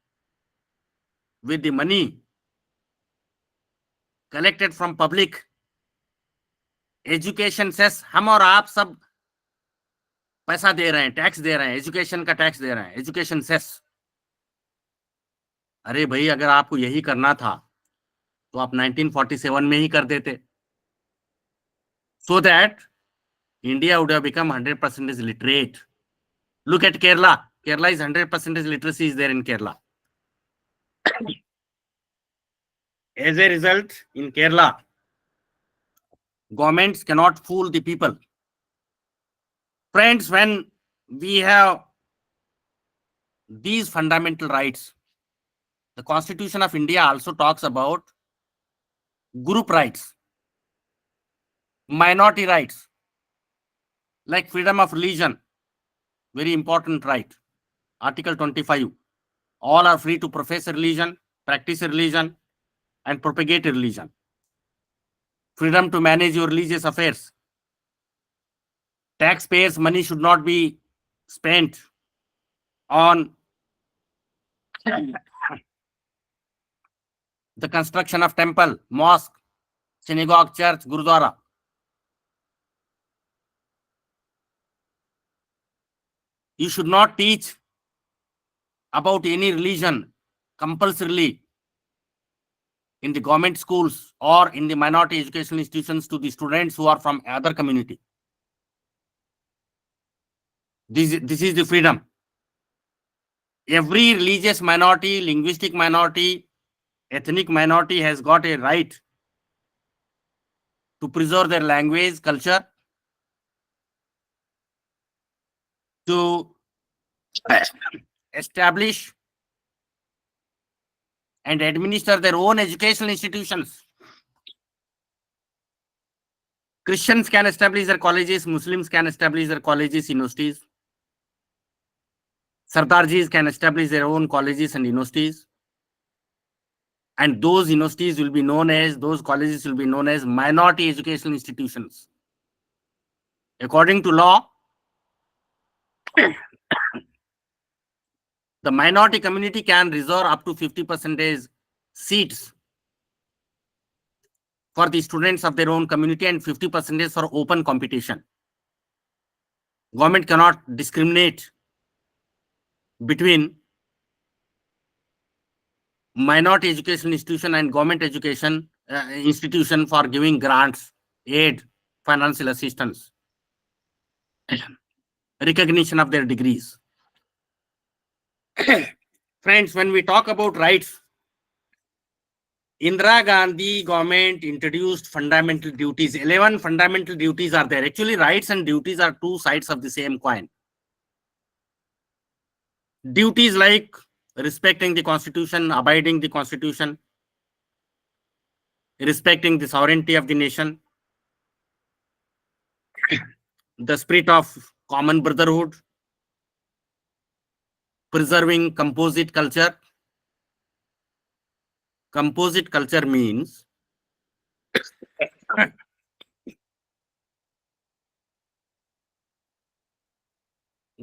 with the money collected from public. Education cess हम और आप सब पैसा दे रहे हैं, tax दे रहे हैं, education का टैक्स दे रहे हैं, एजुकेशन सेस। अरे भाई, अगर आपको यही करना था तो आप 1947 में ही कर देते, so that India would have become 100% literate. Look at Kerala. Kerala is 100% literacy is there in Kerala. As a result, in Kerala, governments cannot fool the people. Friends, when we have these fundamental rights, the Constitution of India also talks about group rights, minority rights, like freedom of religion, very important right. Article 25. All are free to profess a religion, practice a religion, and propagate a religion. Freedom to manage your religious affairs. Taxpayers' money should not be spent on the construction of temple, mosque, synagogue, church, gurudwara. You should not teach about any religion compulsorily in the government schools or in the minority educational institutions to the students who are from other community. This is the freedom. Every religious minority, linguistic minority, ethnic minority has got a right to preserve their language, culture, to establish and administer their own educational institutions. Christians can establish their colleges, Muslims can establish their colleges, universities. Sardarjis can establish their own colleges and universities. And those universities will be known as, those colleges will be known as minority educational institutions. According to law, the minority community can reserve up to 50% seats for the students of their own community and 50% for open competition. Government cannot discriminate between minority education institution and government education institution for giving grants, aid, financial assistance, recognition of their degrees. Friends, when we talk about rights, Indira Gandhi government introduced fundamental duties. 11 fundamental duties are there. Actually, rights and duties are two sides of the same coin. Duties like respecting the constitution, abiding the constitution, respecting the sovereignty of the nation, the spirit of common brotherhood, preserving composite culture. Composite culture means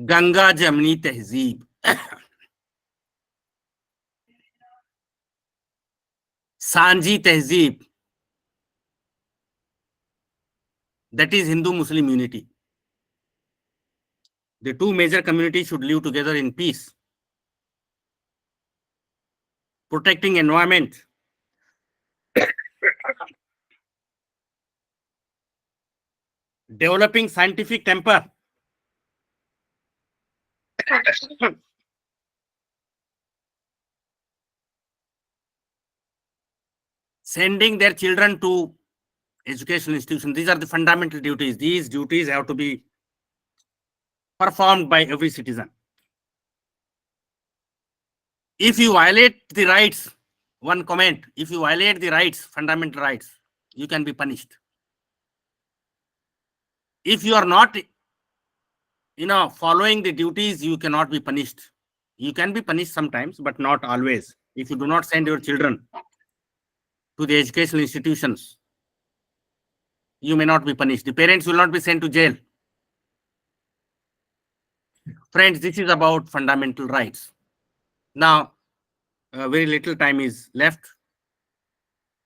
Ganga Jamni Tehzeeb, Sanji Tehzeeb, that is Hindu-Muslim unity. The two major communities should live together in peace. Protecting environment. Developing scientific temper. Sending their children to educational institutions. These are the fundamental duties. These duties have to be performed by every citizen. If you violate the rights, one comment, if you violate the rights, fundamental rights, you can be punished. If you are not, following the duties, you cannot be punished. You can be punished sometimes, but not always. If you do not send your children to the educational institutions, you may not be punished. The parents will not be sent to jail. Friends, this is about fundamental rights. Now, very little time is left.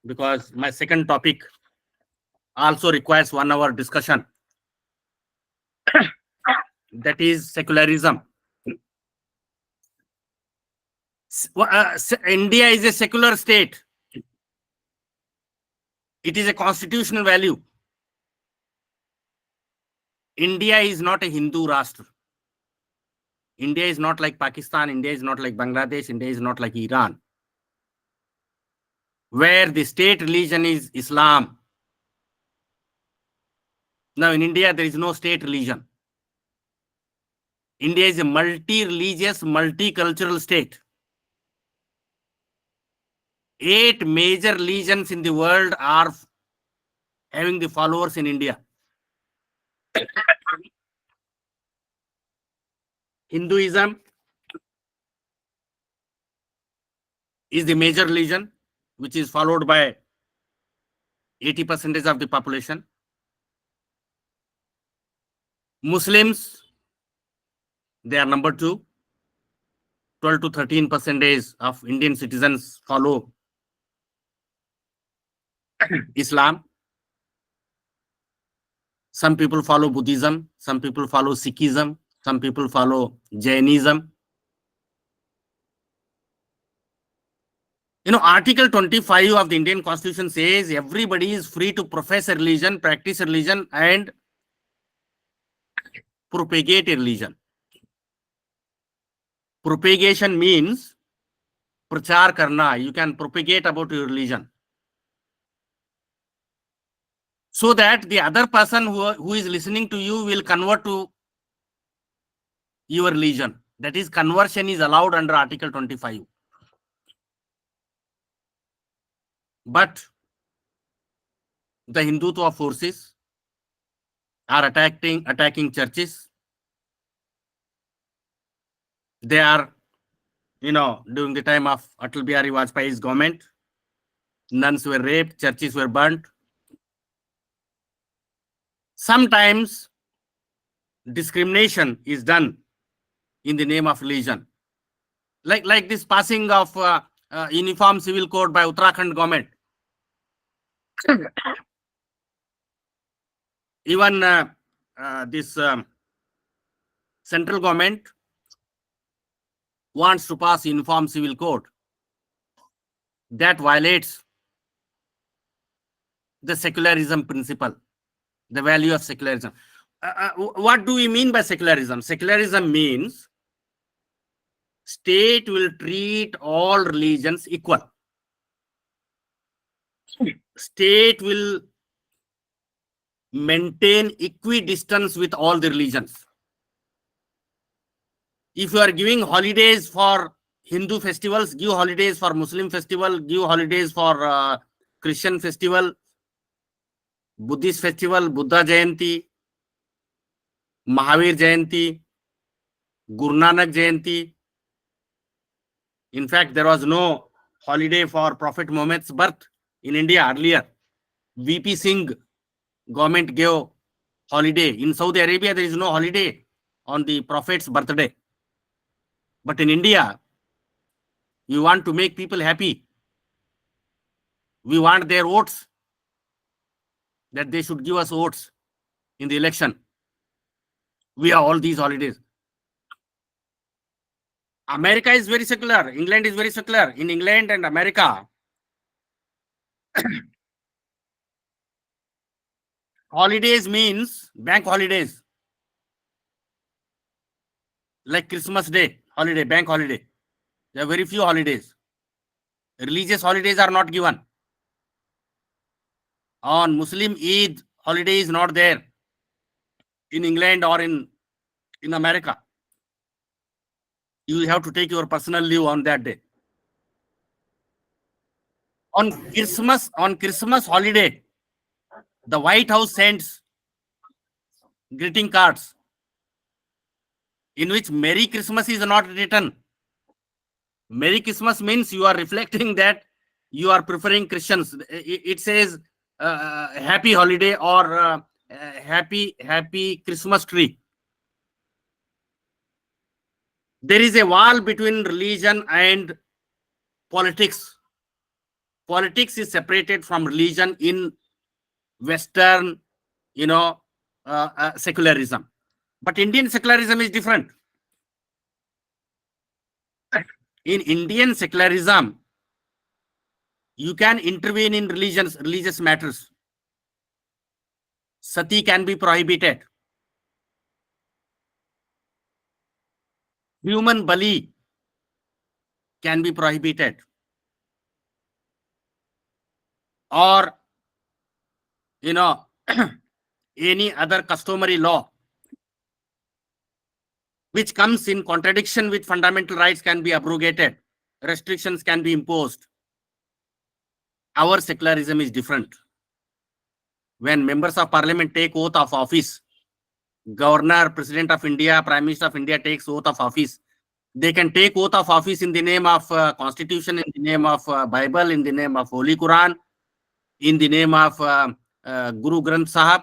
because my second topic also requires 1 hour discussion. That is secularism. India is a secular state. It is a constitutional value. India is not a Hindu Rashtra. India is not like Pakistan. India is not like Bangladesh. India is not like Iran, where the state religion is Islam. Now, in India, there is no state religion. India is a multi-religious, multicultural state. 8 major religions in the world are having the followers in India. Hinduism is the major religion, which is followed by 80% of the population. Muslims, they are number 2. 12 to 13% of Indian citizens follow Islam. Some people follow Buddhism. Some people follow Sikhism. Some people follow Jainism. Article 25 of the Indian Constitution says everybody is free to profess a religion, practice a religion, and propagate a religion. Propagation means prachar karna. You can propagate about your religion, so that the other person who is listening to you will convert to your religion. That is, conversion is allowed under Article 25. But the Hindutva forces are attacking churches. They are, during the time of Atal Bihari Vajpayee's government, nuns were raped, churches were burnt. Sometimes discrimination is done in the name of religion. Like this passing of Uniform Civil Code by Uttarakhand government. Even this central government wants to pass Uniform Civil Code that violates the secularism principle, the value of secularism. What do we mean by secularism? Secularism means state will treat all religions equal. State will maintain equidistance with all the religions. If you are giving holidays for Hindu festivals, give holidays for Muslim festival, give holidays for Christian festival, Buddhist festival, Buddha Jayanti, Mahavir Jayanti, Guru Nanak Jayanti. In fact, there was no holiday for Prophet Muhammad's birth in India earlier. VP Singh government gave holiday. In Saudi Arabia, there is no holiday on the Prophet's birthday. But in India, we want to make people happy. We want their votes, that they should give us votes in the election. We have all these holidays. America is very secular. England is very secular. In England and America, holidays means bank holidays. Like Christmas Day, holiday, bank holiday. There are very few holidays. Religious holidays are not given. On Muslim Eid, holiday is not there in England or in America. You have to take your personal leave on that day. On Christmas holiday, the White House sends greeting cards in which Merry Christmas is not written. Merry Christmas means you are reflecting that you are preferring Christians. It says happy holiday or happy Christmas tree. There is a wall between religion and politics. politics is separated from religion in Western, secularism. But Indian secularism is different. In Indian secularism, you can intervene in religious matters. Sati can be prohibited. Human bali can be prohibited. Or, any other customary law which comes in contradiction with fundamental rights can be abrogated. Restrictions can be imposed. Our secularism is different. When members of parliament take oath of office, governor, president of India, prime minister of India takes oath of office, they can take oath of office in the name of constitution, in the name of Bible, in the name of Holy Quran, in the name of Guru Granth Sahib.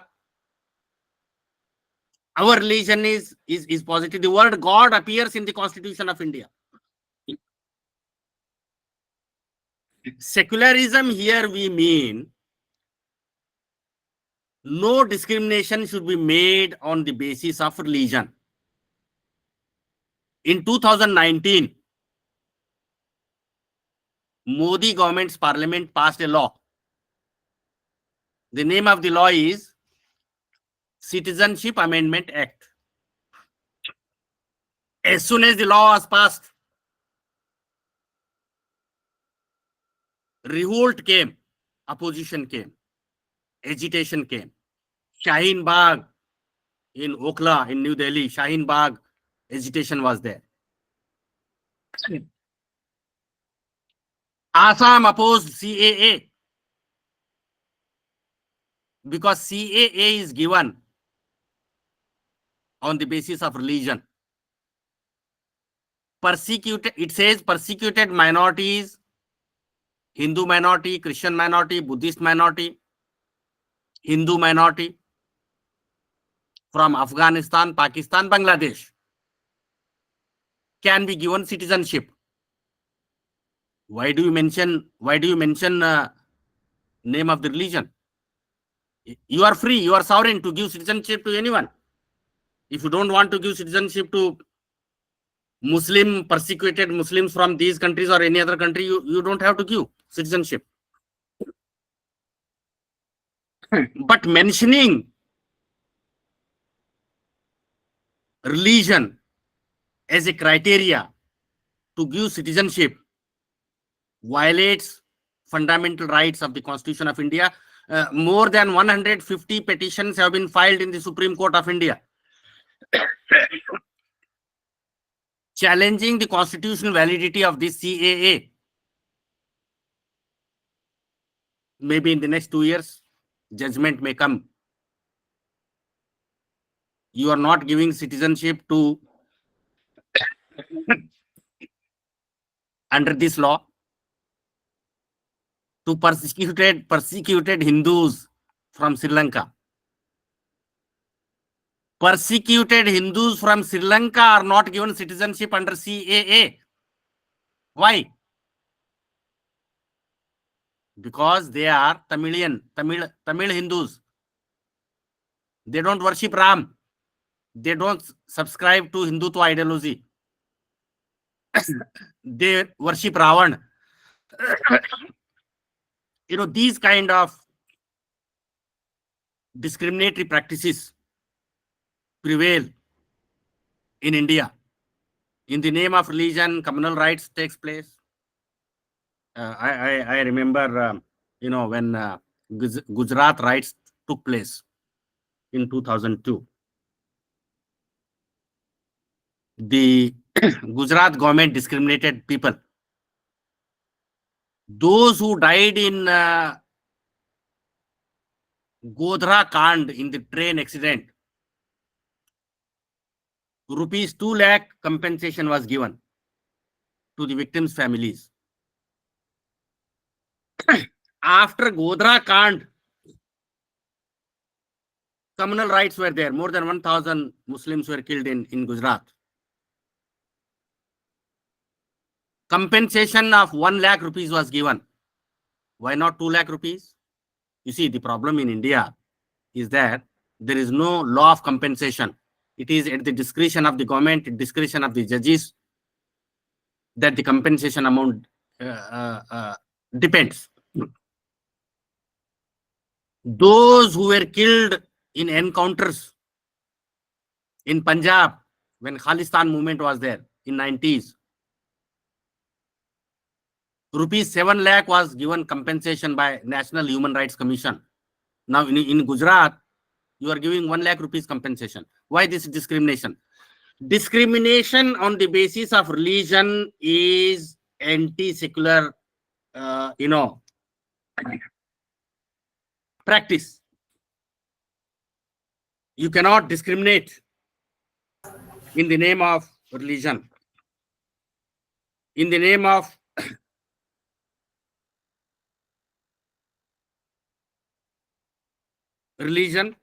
Our religion is positive. The word God appears in the Constitution of India. Secularism here we mean no discrimination should be made on the basis of religion. In 2019, Modi government's parliament passed a law. The name of the law is Citizenship Amendment Act. As soon as the law was passed, revolt came, opposition came, agitation came. Shaheen Bagh in Okhla, in New Delhi, Shaheen Bagh agitation was there. Assam opposed CAA because CAA is given on the basis of religion. Persecuted, it says persecuted minorities, Hindu minority, Christian minority, Buddhist minority, Hindu minority from Afghanistan, Pakistan, Bangladesh can be given citizenship. Why do you mention name of the religion? You are free, you are sovereign to give citizenship to anyone. If you don't want to give citizenship to persecuted Muslims from these countries or any other country, you don't have to give citizenship. But mentioning religion as a criteria to give citizenship violates fundamental rights of the Constitution of India. More than 150 petitions have been filed in the Supreme Court of India challenging the constitutional validity of this CAA. Maybe in the next 2 years, judgment may come. You are not giving citizenship to under this law to persecuted Hindus from Sri Lanka. Persecuted Hindus from Sri Lanka are not given citizenship under CAA. Why? Because they are Tamil Hindus. They don't worship Ram. They don't subscribe to Hindutva ideology. They worship Ravan. These kind of discriminatory practices prevail in India. In the name of religion, communal rights takes place. I remember, when Gujarat riots took place in 2002. The Gujarat government discriminated people. Those who died in Godhra Kand in the train accident, rupees 2 lakh compensation was given to the victims' families. After Godhra Kand, communal rights were there. More than 1,000 Muslims were killed in Gujarat. Compensation of 1 lakh rupees was given. Why not 2 lakh rupees? You see, the problem in India is that there is no law of compensation. It is at the discretion of the government, discretion of the judges, that the compensation amount depends. Those who were killed in encounters in Punjab when Khalistan movement was there in 90s, rupees 7 lakh was given compensation by National Human Rights Commission. Now in Gujarat, you are giving 1 lakh rupees compensation. Why this discrimination? Discrimination on the basis of religion is anti-secular, practice. You cannot discriminate in the name of religion. In the name of religion,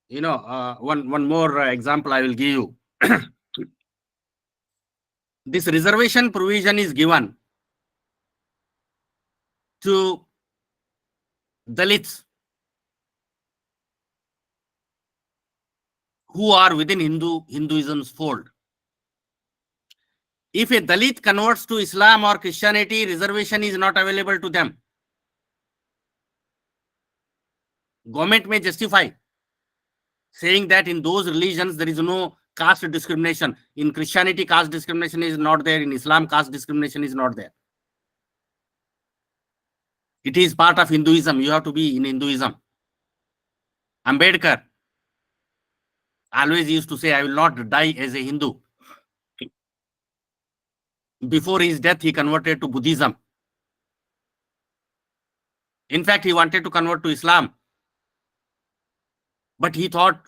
one more example I will give you. This reservation provision is given to Dalits who are within Hinduism's fold. If a Dalit converts to Islam or Christianity, reservation is not available to them. Government may justify saying that in those religions there is no caste discrimination. In Christianity, caste discrimination is not there. In Islam, caste discrimination is not there. It is part of Hinduism. You have to be in Hinduism. Ambedkar always used to say, I will not die as a Hindu. Before his death, he converted to Buddhism. In fact, he wanted to convert to Islam. But he thought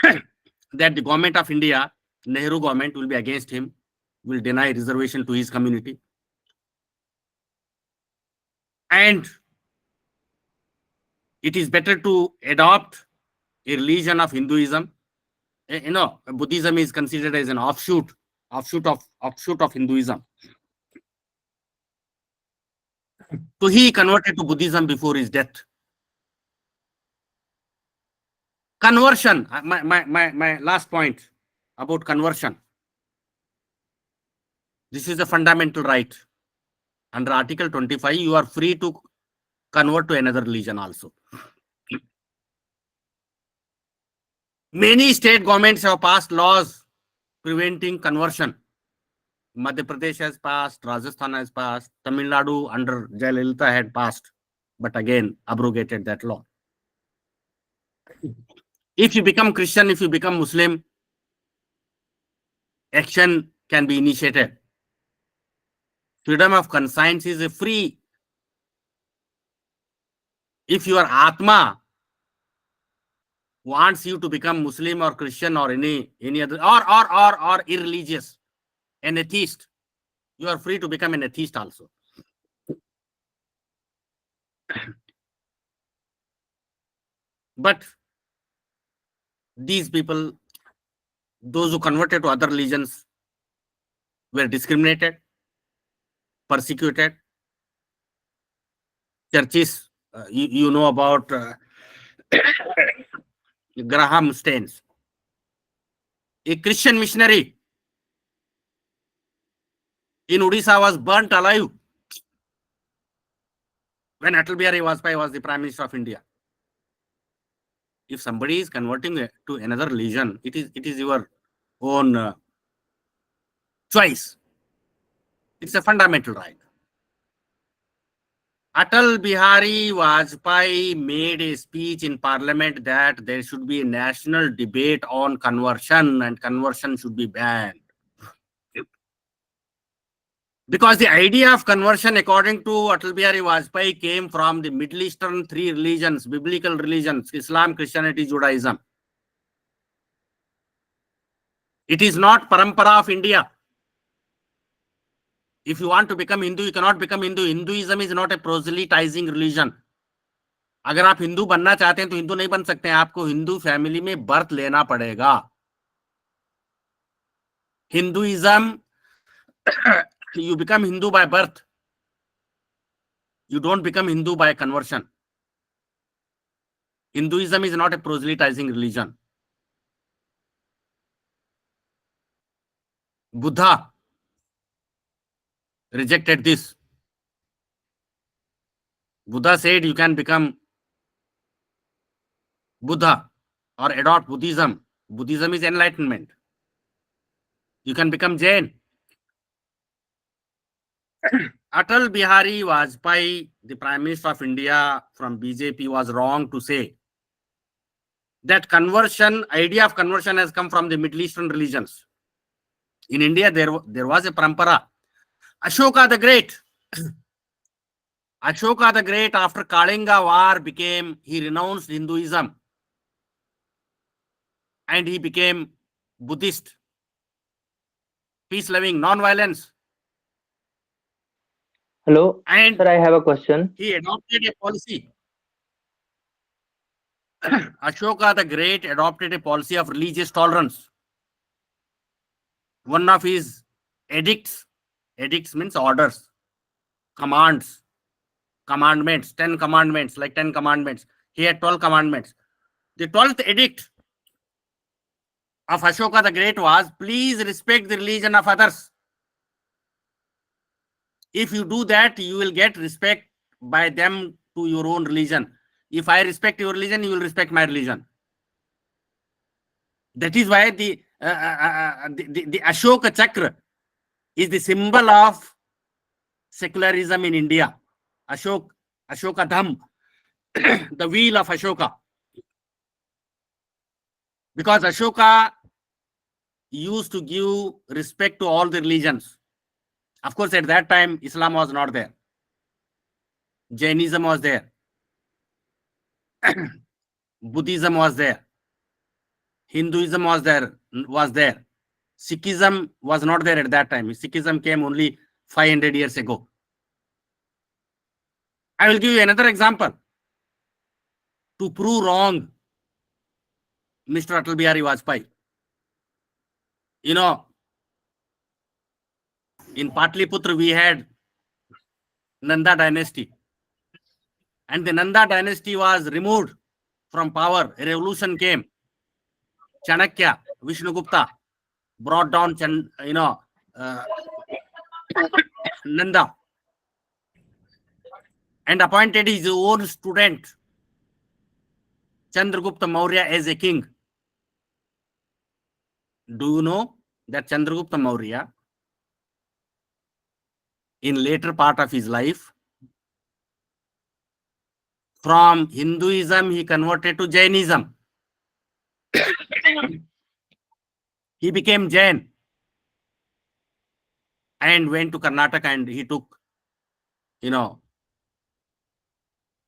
that the government of India, Nehru government, will be against him, will deny reservation to his community. And it is better to adopt a religion of Hinduism. Buddhism is considered as an offshoot of Hinduism. So he converted to Buddhism before his death. Conversion, my last point about conversion. This is a fundamental right. Under Article 25, you are free to convert to another religion also. Many state governments have passed laws preventing conversion. Madhya Pradesh has passed, Rajasthan has passed, Tamil Nadu under Jayalalitha had passed, but again abrogated that law. If you become Christian, if you become Muslim, action can be initiated. Freedom of conscience is a free. If your Atma wants you to become Muslim or Christian or any other or irreligious, an atheist, you are free to become an atheist also. But these people, those who converted to other religions, were discriminated, persecuted. Churches, you know about Graham Staines, a Christian missionary in Odisha, was burnt alive when Atal Bihari Vajpayee was the Prime Minister of India. If somebody is converting to another religion, it is your own choice. It's a fundamental right. Atal Bihari Vajpayee made a speech in Parliament that there should be a national debate on conversion and conversion should be banned. Because the idea of conversion, according to Atal Bihari Vajpayee, came from the Middle Eastern three religions, biblical religions, Islam, Christianity, Judaism. It is not parampara of India. If you want to become Hindu, you cannot become Hindu. Hinduism is not a proselytizing religion. अगर आप हिंदू बनना चाहते हैं तो हिंदू नहीं बन सकते हैं. आपको हिंदू फैमिली में बर्थ लेना पड़ेगा. Hinduism, you become Hindu by birth. You don't become Hindu by conversion. Hinduism is not a proselytizing religion. Buddha rejected this. Buddha said you can become Buddha or adopt Buddhism. Buddhism is enlightenment. You can become Jain. Atal Bihari Vajpayee, the Prime Minister of India from BJP, was wrong to say that idea of conversion has come from the Middle Eastern religions. In India, there was a parampara. Ashoka the Great, after Kalinga war he renounced Hinduism and he became Buddhist, peace-loving, non-violence. Hello, And sir, I have a question. he adopted a policy. Ashoka the Great adopted a policy of religious tolerance. One of his edicts means orders, commandments, 10 commandments, like 10 commandments. He had 12 commandments. The 12th edict of Ashoka the Great was, please respect the religion of others. If you do that, you will get respect by them to your own religion. If I respect your religion, you will respect my religion. That is why the Ashoka Chakra is the symbol of secularism in India. Ashoka Dham, the wheel of Ashoka. Because Ashoka used to give respect to all the religions. Of course, at that time, Islam was not there. Jainism was there. Buddhism was there. Hinduism was there. Sikhism was not there at that time. Sikhism came only 500 years ago. I will give you another example to prove wrong Mr. Atal Bihari Vajpayee. You know, in Patliputra we had Nanda dynasty. And the Nanda dynasty was removed from power. A revolution came. Chanakya, Vishnugupta brought down Nanda and appointed his own student Chandragupta Maurya as a king. Do you know that Chandragupta Maurya, in later part of his life, from Hinduism he converted to Jainism. He became Jain and went to Karnataka and he took,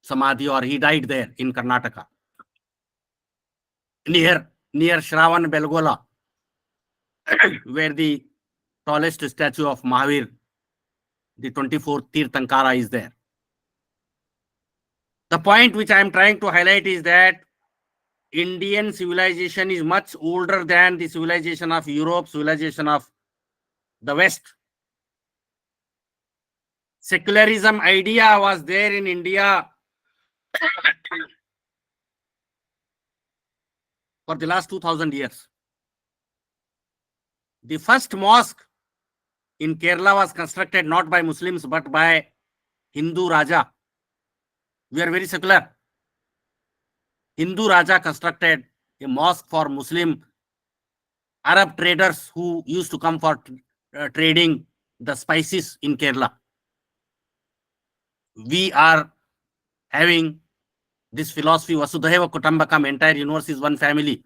Samadhi, or he died there in Karnataka. Near Shravan Belgola, where the tallest statue of Mahavir, the 24th Tirthankara, is there. The point which I am trying to highlight is that Indian civilization is much older than the civilization of Europe, civilization of the West. Secularism idea was there in India for the last 2000 years. The first mosque in Kerala was constructed not by Muslims but by Hindu Raja. We are very secular. Hindu Raja constructed a mosque for Muslim Arab traders who used to come for trading the spices in Kerala. We are having this philosophy, Vasudhaiva Kutumbakam, entire universe is one family.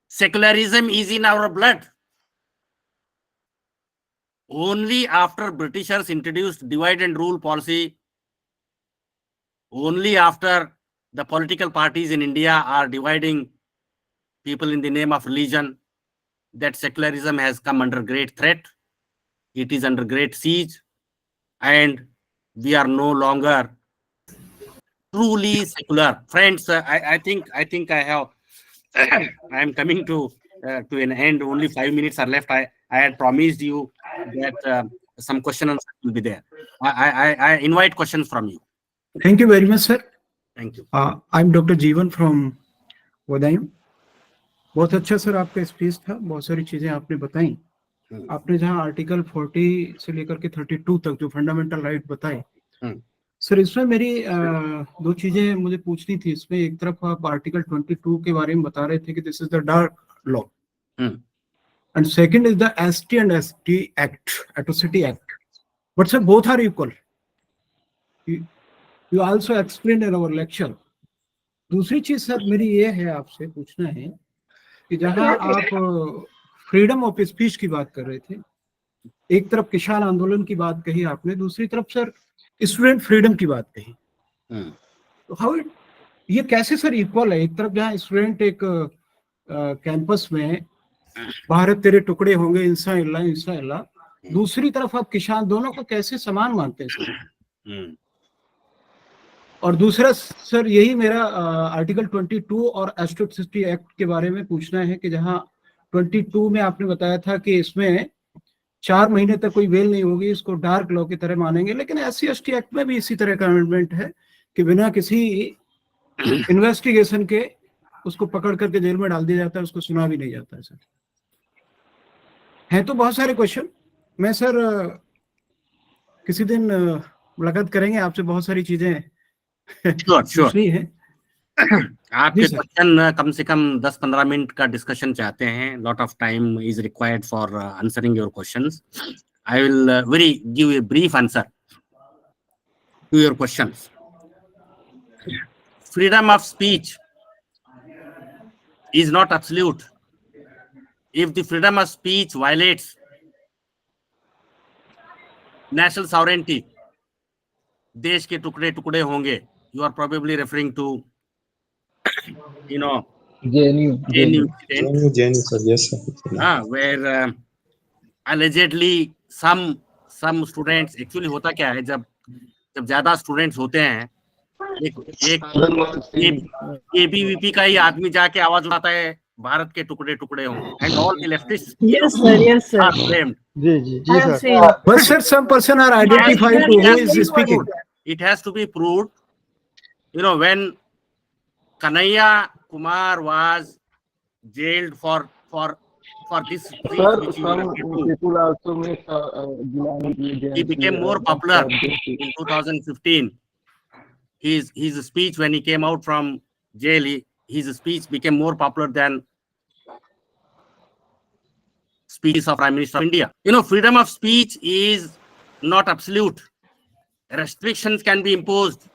Secularism is in our blood. Only after Britishers introduced divide and rule policy, only after the political parties in India are dividing people in the name of religion, that secularism has come under great threat. It is under great siege, and we are no longer truly secular. Friends, I think I have I am coming to an end. Only 5 minutes are left. I had promised you that some question answer will be there. I invite questions from you. Thank you very much, sir. Thank you. I'm Dr. Jeevan from Vodayam. बहुत अच्छा sir आपका speech था, बहुत सारी चीजें आपने बताई। आपने जहां आर्टिकल 40 से लेकर के 32 तक जो फंडामेंटल राइट बताए, सर इसमें मेरी दो चीजें मुझे पूछनी थी। इसमें एक तरफ आप आर्टिकल 22 के बारे में बता रहे थे कि this is the dark law, and second is the ST and ST act, atrocity act, but sir both are equal. You also explain in our lecture. दूसरी चीज सर मेरी ये है, आपसे पूछना है कि जहां आप फ्रीडम ऑफ स्पीच की बात कर रहे थे, एक तरफ किसान आंदोलन की बात कही आपने, दूसरी तरफ सर स्टूडेंट फ्रीडम की बात कही, तो हाउ ये कैसे सर इक्वल है? एक तरफ जहां स्टूडेंट एक कैंपस में भारत तेरे टुकड़े होंगे इंशाअल्लाह इंशाअल्लाह, दूसरी तरफ आप किसान, दोनों को कैसे समान मानते हैं सर? और दूसरा सर यही मेरा आर्टिकल 22 और एट्रोसिटी एक्ट के बारे में पूछना है कि जहां 22 में आपने बताया था कि इसमें 4 महीने तक कोई बेल नहीं होगी, इसको डार्क लॉ की तरह मानेंगे, लेकिन SC ST एक्ट में भी इसी तरह का अमेंडमेंट है कि बिना किसी इन्वेस्टिगेशन के उसको पकड़ करके जेल में डाल दिया जाता है, उसको सुना भी नहीं जाता है। सर हैं तो बहुत सारे क्वेश्चन, मैं सर किसी दिन मुलाकात करेंगे आपसे, बहुत सारी चीजें पूछनी है। आपके क्वेश्चन कम से कम 10-15 मिनट का डिस्कशन चाहते हैं। Lot of time is required for answering your questions. I will very give a brief answer to your questions. Freedom of speech is not absolute. If the freedom of speech violates national sovereignty, देश के टुकड़े टुकड़े होंगे। You are probably referring to, you know, AMU incident, sir. Yes, sir. Where allegedly some students, actually होता क्या है, जब ज्यादा स्टूडेंट्स होते हैं, एक ABVP का ही आदमी जाके आवाज उठाता है भारत के टुकड़े टुकड़े हों, and all the leftists Yes, sir. are blamed. जी sir. But sir, some person are identified to who is speaking. It has to be proved. You know, when Kanhaiya Kumar was jailed for this speech, which people also make he became more popular in 2015. His speech, when he came out from jail, his speech became more popular than speeches of Prime Minister of India. You know, freedom of speech is not absolute. Restrictions can be imposed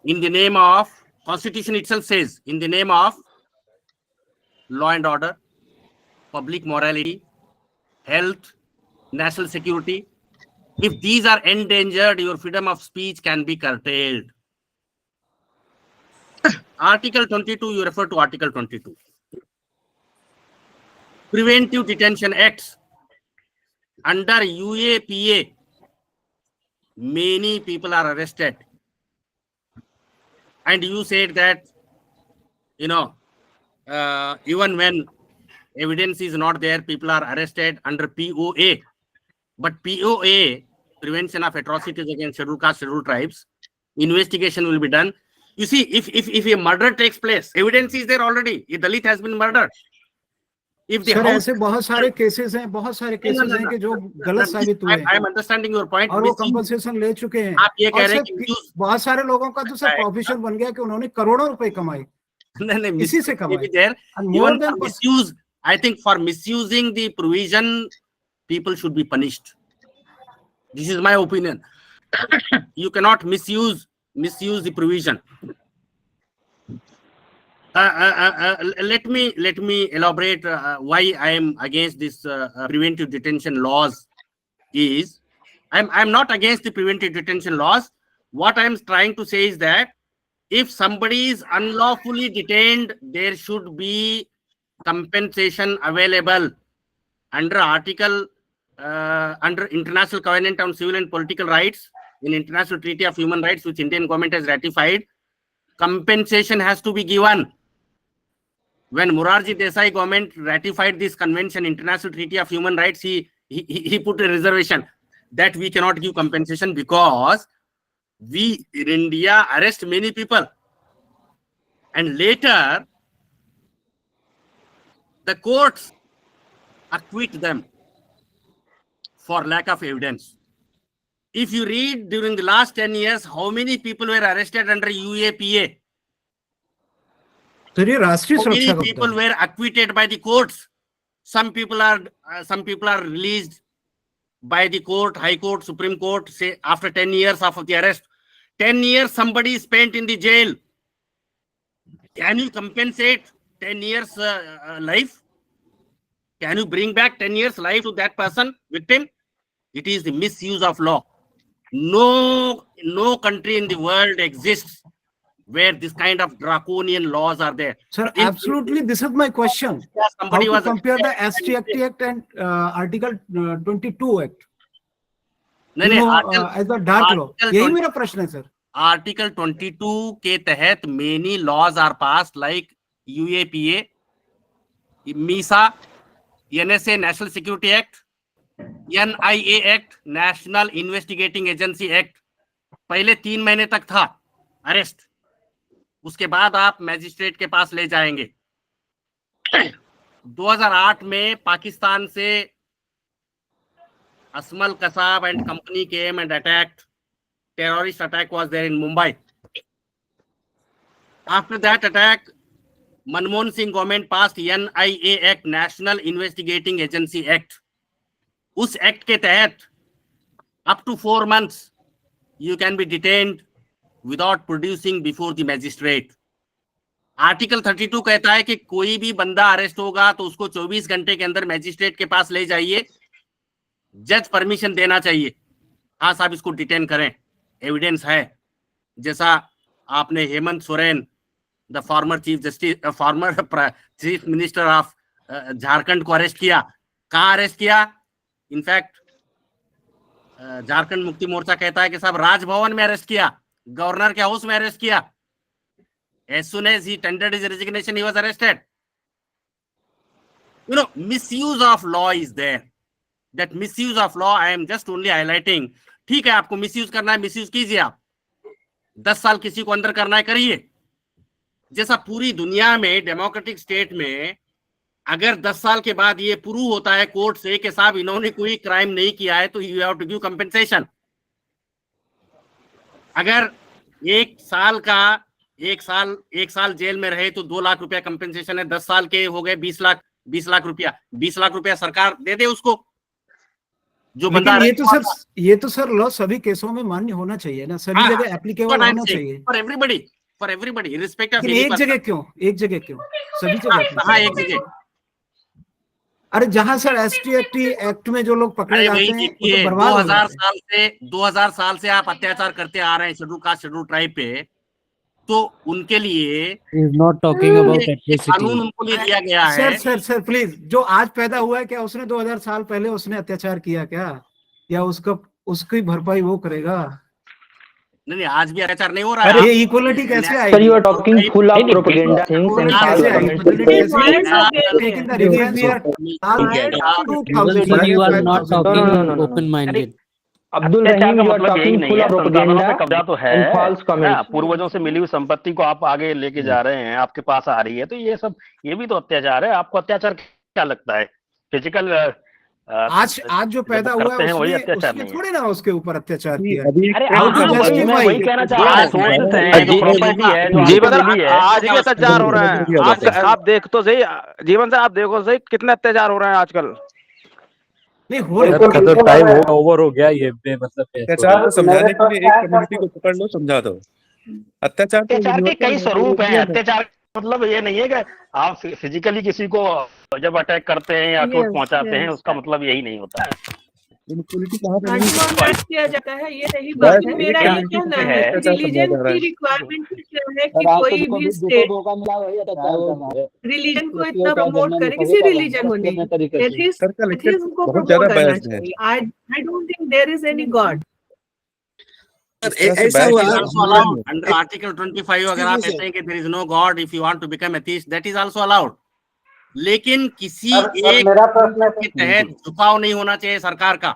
in the name of, Constitution itself says, in the name of law and order, public morality, health, national security. If these are endangered, your freedom of speech can be curtailed. Article 22, you refer to Article 22. Preventive Detention Acts. Under UAPA, many people are arrested. And you said that, you know, even when evidence is not there, people are arrested under POA. But POA, Prevention of Atrocities Against Scheduled Caste, Scheduled Tribes, investigation will be done. You see, if a murder takes place, evidence is there already. A Dalit has been murdered. If the sir house, ऐसे बहुत सारे cases हैं कि जो गलत साबित हुए हैं, I am understanding your point. और वो कंपनसेशन ले चुके हैं। आप ये कह और रहे हैं सर, कि बहुत सारे लोगों का तो सर प्रोफेशन बन गया कि उन्होंने करोड़ों रुपए कमाए, नहीं, इसी से कमाए। there. And more Even than for misuse, I think for misusing the provision, people should be punished. This is my opinion. You cannot misuse the provision. Let me elaborate why I am against this preventive detention laws. Is I'm not against the preventive detention laws. What I'm trying to say is that if somebody is unlawfully detained, there should be compensation available under article under International Covenant on Civil and Political Rights, in International Treaty of Human Rights, which Indian government has ratified. Compensation has to be given. When Morarji Desai government ratified this convention, International Treaty of Human Rights, he put a reservation that we cannot give compensation because we in India arrest many people and later the courts acquit them for lack of evidence. If you read during the last 10 years, how many people were arrested under UAPA? Sir ये राष्ट्रीय How सुरक्षा many का people मुद्दा है। were acquitted by the courts? Some people are released by the court, High Court, Supreme Court, say after 10 years of the arrest. 10 years somebody spent in the jail. Can you compensate 10 years life? Can you bring back 10 years life to that person, victim? It is the misuse of law. No country in the world exists where this kind of draconian laws are there. Sir, In- absolutely, this is my question. How Somebody to was compare the ST Act and Article 22 Act? नहीं, You know, Article- as a dark law. Article यही 20 मेरा प्रश्न है sir. Article 22 के तहत many laws are passed like UAPA, MISA, NSA National Security Act, NIA Act National Investigating Agency Act. पहले 3 महीने तक था अरेस्ट, उसके बाद आप मैजिस्ट्रेट के पास ले जाएंगे। 2008 में पाकिस्तान से असमल Kasab and company came and attacked. Terrorist attack was there in Mumbai. After that attack, Manmohan Singh government passed NIA Act, National Investigating Agency Act. उस एक्ट के तहत up to 4 months you can be detained without producing before the magistrate. Article 32 कहता है कि कोई भी बंदा arrest होगा तो उसको 24 घंटे के अंदर मैजिस्ट्रेट के पास ले जाइए, जज परमिशन देना चाहिए, हाँ साहब इसको डिटेन करें, एविडेंस है। जैसा आपने Hemant Soren, the former chief minister of Jharkhand को अरेस्ट किया, कहाँ अरेस्ट किया? इनफैक्ट झारखंड मुक्ति मोर्चा कहता है कि साहब राजभवन में अरेस्ट किया, गवर्नर के हाउस में अरेस्ट किया। As soon as he tendered his resignation, he was arrested. You know, misuse of law is there. That misuse of law, I am just only highlighting. ठीक है, आपको मिसयूज करना है, misuse कीजिए आप। 10 साल किसी को अंदर करना है, करिए। जैसा पूरी दुनिया में डेमोक्रेटिक स्टेट में अगर 10 साल के बाद ये प्रूव होता है कोर्ट से कि साहब इन्होंने कोई क्राइम नहीं किया है, तो you have to give compensation. अगर एक साल जेल में रहे तो 2 लाख रुपया कंपेंसेशन है, 10 साल के हो गए 20 लाख रुपया, 20 लाख रुपया सरकार दे दे उसको जो बंदा। ये तो सर लॉ सभी केसों में मान्य होना चाहिए ना, सभी जगह एप्लीकेबल होना चाहिए फॉर एवरीबडी रिस्पेक्ट ऑफ। एक जगह क्यों सभी जगह? हाँ, एक जगह। अरे जहां सर ST एक्ट में जो लोग पकड़े जाते हैं वो तो बर्बाद हो जाते हैं। 2000 साल से आप अत्याचार करते आ रहे हैं शेड्यूल कास्ट शेड्यूल ट्राइब पे, तो उनके लिए कानून उनको लिए दिया गया है। सर प्लीज, जो आज पैदा हुआ है क्या उसने 2000 साल पहले उसने अत्याचार किया क्या? या उसकी भरपाई वो करेगा? नहीं, आज भी अत्याचार नहीं हो रहा है। अरे ये इक्वलिटी कैसे आई? Sir, you are talking full of propaganda things and false कैसे आई? comments. Equality कैसे आई? Taking the reference here, 2000 you are not talking No. open-minded. Abdul Rahim, you are talking full of propaganda कब्जा तो है and false ना, comments. पूर्वजों से मिली हुई संपत्ति को आप आगे लेके जा रहे हैं, आपके पास आ रही है, तो ये भी तो अत्याचार है। आपको अत्याचार क्या लगता है? फिजिकल आज जो पैदा हुआ है वही उसने अत्याचार नहीं है। थोड़े ना उसके ऊपर अत्याचार किया। अरे How to हाँ, justify? वही कहना चाह रहा हूँ, सोर्सेस हैं, जो प्रॉपर्टी है, जो जीवन आपको मिली है, आज भी अत्याचार हो रहे हैं। आप देख तो सही, जीवन से आप देखो सही कितने अत्याचार हो रहे हैं आजकल। नहीं हो रहा खत्म, टाइम ओवर हो गया। ये मतलब अत्याचार को समझाने के लिए एक कम्युनिटी को पकड़ लो, समझा दो। अत्याचार के कई स्वरूप हैं। अत्याचार मतलब ये नहीं है कि आप फिजिकली किसी को जब अटैक करते हैं या चोट पहुंचाते हैं, उसका मतलब यही नहीं होता है। किया जाता है, ये नहीं बात है। मेरा ये कहना है रिलीजन की रिक्वायरमेंट क्या है कि कोई भी स्टेट रिलीजन को इतना प्रमोट करे, किसी रिलीजन होने एथीस्ट को प्रमोट करना चाहिए। I don't think there is any God. ऐसा हुआ अंडर आर्टिकल 25 अगर आप कहते हैं कि there is no God, if you want to become atheist, that is also allowed. लेकिन किसी एक के तहत झुकाव नहीं होना चाहिए सरकार का।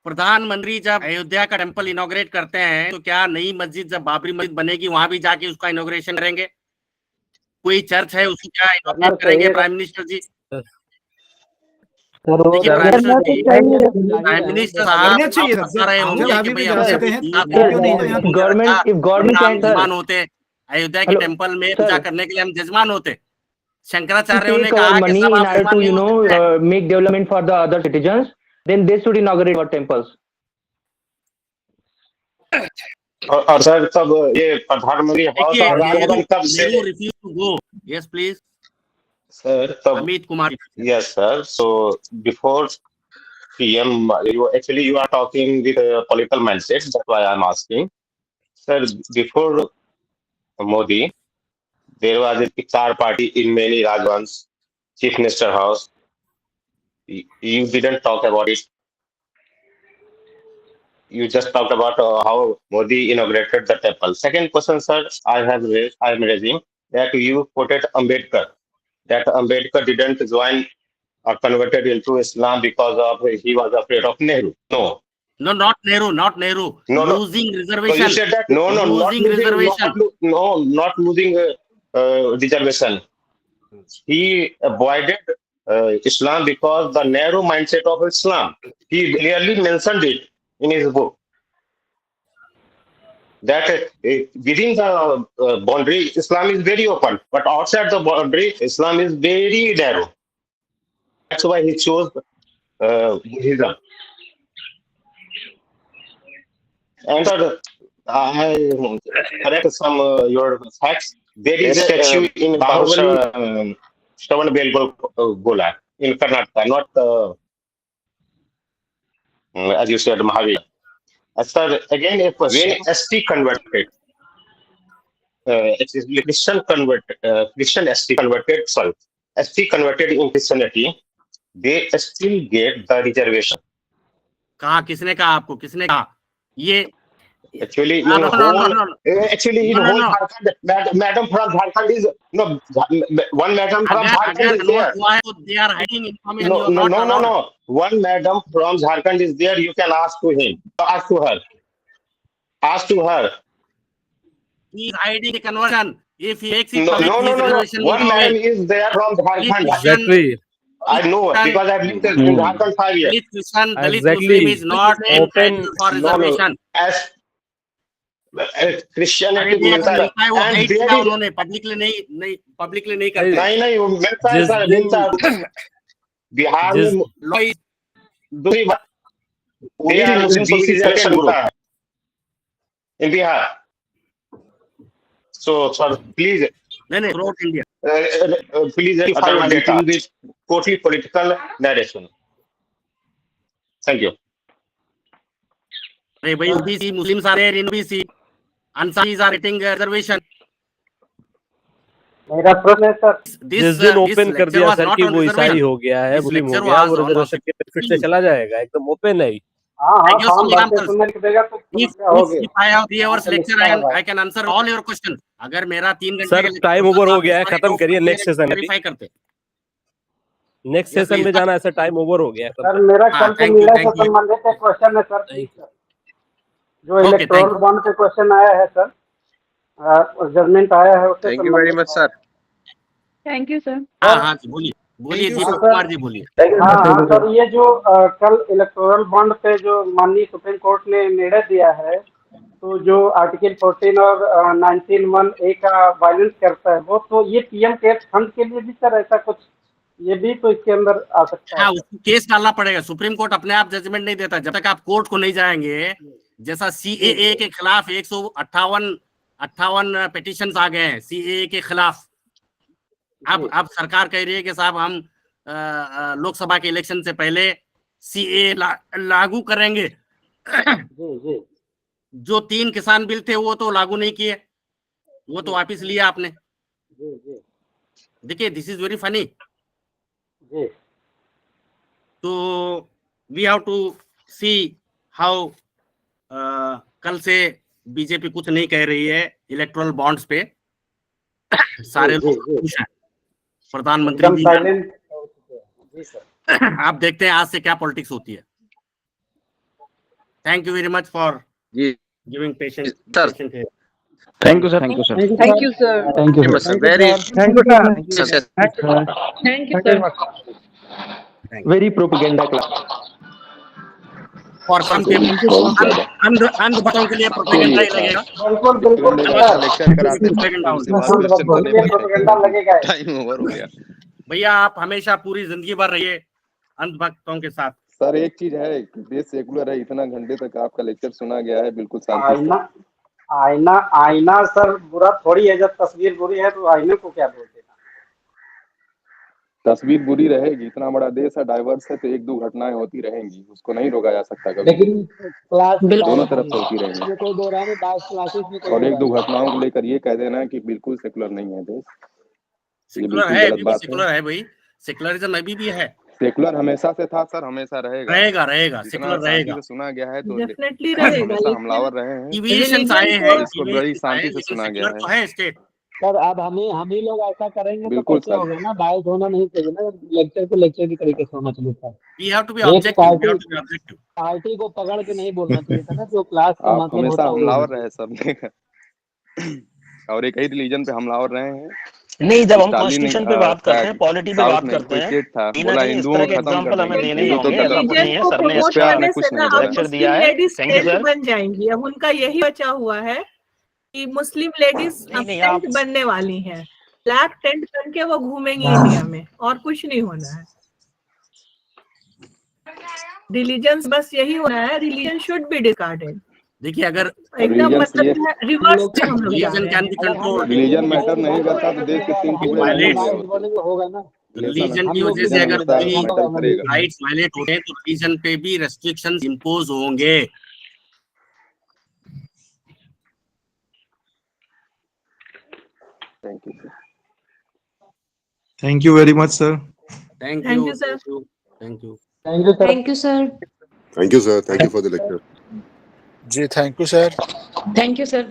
प्रधानमंत्री जब अयोध्या का टेम्पल इनॉग्रेट करते हैं तो क्या नई मस्जिद जब बाबरी मस्जिद बनेगी वहां भी जाके उसका इनॉग्रेशन करेंगे? कोई चर्च है उसको क्या इनॉग्रेट करेंगे प्राइम मिनिस्टर जी? देखिए प्राइम मिनिस्टर साहब करना चाहिए बता रहे जब होंगे कि अभी भी भाई जा हमें सकते हैं हिंदू तो क्यों नहीं जाए? गवर्नमेंट, इफ गवर्नमेंट हम कैन सर, जजमान होते अयोध्या के हेलो टेम्पल में सर, पूजा करने के लिए, हम जजमान होते। शंकराचार्यों ने take कहा our कि money सब in आप order जजमान to, नहीं you हो know, सकते। make development for the other citizens, then they should inaugurate our temples. और सर तब ये प्रधानमंत्री हाउस देखिए और राजभवन कब से Nehru refuse to go. Yes please sir तब Amit Kumar. yes sir so before PM you are talking with a political mindset, that's why I'm asking sir. Before Modi there was a Pixar party in many Rajvans, chief minister house. You didn't talk about it. You just talked about how Modi inaugurated the temple. Second question, sir, I am raising that you quoted Ambedkar, that Ambedkar didn't join or converted into Islam because of he was afraid of Nehru. No, No, not Nehru, not Nehru. no, no. Losing So reservation. you said that no, no, not Losing losing, reservation. not losing reservation. He avoided Islam because the narrow mindset of Islam. He clearly mentioned it in his book that within the boundary, Islam is very open, but outside the boundary, Islam is very narrow. That's why he chose Buddhism. And I correct some your facts. There is a statue in Bahubali, Shravan Belgola in Karnataka, not as you said, Mahavir. Sir, again a question. When ST converted, actually Christian ST converted, sorry, ST converted in Christianity, they still get the reservation. कहा किसने कहा आपको? किसने कहा ये? Actually, in no, whole, no. actually in No, whole no. Jharkhand, madam from Jharkhand is no one madam from Jharkhand अगर is there. Note हुआ है तो they are hiding information. You are No, not no, no, allowed. no. One madam from Jharkhand is there. You can ask to him. Ask to her. Ask to her. He is hiding the conversion. If he makes it No, public, no, no, his no, no. reservation will One go man away. is there from Jharkhand. Exactly. I know because I've lived in Jharkhand 5 years. Dalit Christian, Dalit Exactly. Muslim is not Open. entitled for No, no. reservation. As अरे Christianity भी अगर मिलता है मिलता है वो and hide there किया is उन्होंने, पब्लिकली नहीं करते। नहीं वो मिलता है जिस सर दिन मिलता है बिहार जिस में लॉ इज दूसरी बात Muslim reservation होता है in Bihar. So sir, please नहीं through India. please verify your data with totally political narration. Thank you. अरे भाई ओबीसी मुस्लिम सारे इन ओबीसी अनसारीज आर गेटिंग रिजर्वेशन। मेरा प्रश्न है सर, जिस दिन ओपन कर दिया सर कि वो ईसाई हो गया है, मुस्लिम हो गया, वो रिजर्वेशन के बेनिफिट से चला जाएगा, एकदम ओपन है। फॉर्म भरते सुनने लिख देगा तो समस्या होगी। If I have 3 hours lecture, I can answer all your questions. अगर मेरा 3 घंटे सर टाइम ओवर हो गया है, खत्म करिए नेक्स्ट सेशन। वेरीफाई करते नेक्स्ट सेशन में जाना है सर, टाइम ओवर हो गया है। सर मेरा कल से मीडिया से संबंधित एक क्वेश्चन है सर, जो इलेक्टोरल बॉन्ड पे क्वेश्चन आया है सर, जजमेंट आया है उससे। Thank you very much sir. Thank you sir. हाँ बोलिए दीपक कुमार जी बोलिए। हाँ सर, ये जो कल इलेक्टोरल बॉन्ड पे जो माननीय सुप्रीम कोर्ट ने निर्णय दिया है, तो जो आर्टिकल 14 और 19(1)(a) का वायलेंस करता है वो, तो ये पीएम केयर्स फंड के लिए भी सर ऐसा कुछ, ये भी तो इसके अंदर आ सकता है? हाँ, उसको केस डालना पड़ेगा। सुप्रीम कोर्ट अपने आप जजमेंट नहीं देता जब तक आप कोर्ट को नहीं जाएंगे। जैसा सीएए के खिलाफ 158 पिटीशंस आ गए हैं सीएए के खिलाफ। अब सरकार कह रही है कि साहब हम लोकसभा के इलेक्शन से पहले सीएए लागू करेंगे। जो 3 किसान बिल थे वो तो लागू नहीं किए, वो तो वापिस लिया आपने। देखिए दिस इज वेरी फनी। तो we have to see how कल से बीजेपी कुछ नहीं कह रही है इलेक्टोरल बॉन्ड्स पे। सारे लोग खुश हैं, प्रधानमंत्री भी। आप देखते हैं आज से क्या पॉलिटिक्स होती है। Thank you very much for जी giving patient sir here. Thank you sir thank you sir Thank you, sir. Thank you sir very thank you sir Thank you, sir. Very propaganda class For some people, अंध भक्तों के लिए propaganda ही लगेगा। बिल्कुल बिल्कुल sir lecture कराते Second हैं round. उसके बाद क्वेश्चन तो नहीं ये प्रोपेगेंडा लगेगा ही। टाइम ओवर हो गया। भैया आप हमेशा पूरी जिंदगी भर रहिए अंध भक्तों के साथ। सर एक चीज है, देश सेकुलर है, इतना घंटे तक आपका लेक्चर सुना गया है बिल्कुल शांति से। आईना आईना आईना सर बुरा थोड़ी है, जब तस्वीर बुरी है तो आईने को क्या बोलते हैं। तस्वीर बुरी रहेगी, इतना बड़ा देश है, डाइवर्स है, तो एक दो घटनाएं होती रहेंगी, उसको नहीं रोका जा सकता कभी। लेकिन क्लास दोनों तरफ से होती रहेंगी। कोई दो रहा है, क्लासेस में और एक दो घटनाओं को लेकर ये कह देना कि बिल्कुल सेकुलर नहीं है देश, ये सेकुलर बिल्कुल है, गलत अभी भी बात सेकुलर है भाई। सेकुलरिज्म अभी भी है, सेकुलर हमेशा से था सर, हमेशा रहेगा। रहेगा रहेगा, जितना सेकुलर शांति रहेगा। से सुना गया है तो Definitely रहेगा, हमेशा लेकिन हमलावर रहे हैं, डिविएशंस religion आए को हैं, इसको बड़ी deviations आए शांति हैं, से लेकिन सुना गया सेकुलर है। तो है स्टेट। सर अब हम ही लोग ऐसा करेंगे तो बिल्कुल कैसे सर। होगा ना, बायस होना नहीं चाहिए ना, लेक्चर को लेक्चर की तरीके से होना चाहिए था। We have to be एक objective, we have to be objective. Party को पकड़ के नहीं बोलना चाहिए था ना, जो क्लास का आप मतलब हमेशा होता है वो हमलावर होना रहे सब और एक ही रिलीजन पे हमलावर रहे हैं। नहीं, जब हम स्टालिन कॉन्स्टिट्यूशन पे बात करते हैं, पॉलिटी पे साउथ बात में करते कोई हैं, स्टेट था, कहीं ना बोला कहीं इस हिंदुओं तरह को के खत्म कर एग्जाम्पल हमें देंगे, देने ही हिंदू तो होंगे, ऐसा गलत कुछ है। नहीं है। को सर ने इस प्रमोट पे करने कुछ से नहीं ना हो अब रहा है। लेक्चर मुस्लिम दिया है। Ladies thank you tent sir. बन जाएंगी। अब उनका यही बचा हुआ है कि मुस्लिम लेडीज अब नहीं आप टेंट बनने वाली हैं, ब्लैक टेंट बन के वो घूमेंगी इंडिया में, और कुछ नहीं होना है। रिलीजन बस यही होना है, रिलीजन शुड बी डिस्कार्डेड। देखिए अगर एकदम Religions मतलब ये जो है रिवर्स में हम लोग जा religion रहे can हैं। be controlled, रिलीजन मैटर नहीं करता तो देश के 3 टुकड़े नहीं violates, हुए होते। होगा ना। रिलीजन की वजह रिलीजन से अगर हमेशा कोई मैटर करेगा। राइट्स वायलेट होते हैं तो रिलीजन पे भी रेस्ट्रिक्शंस इम्पोज होंगे। Thank you. Thank you very much, sir. Thank thank you, you sir. Thank you, thank you. Thank you sir. Thank you, sir. Thank you, sir. Thank you for the lecture. जी thank you sir. Thank you, sir.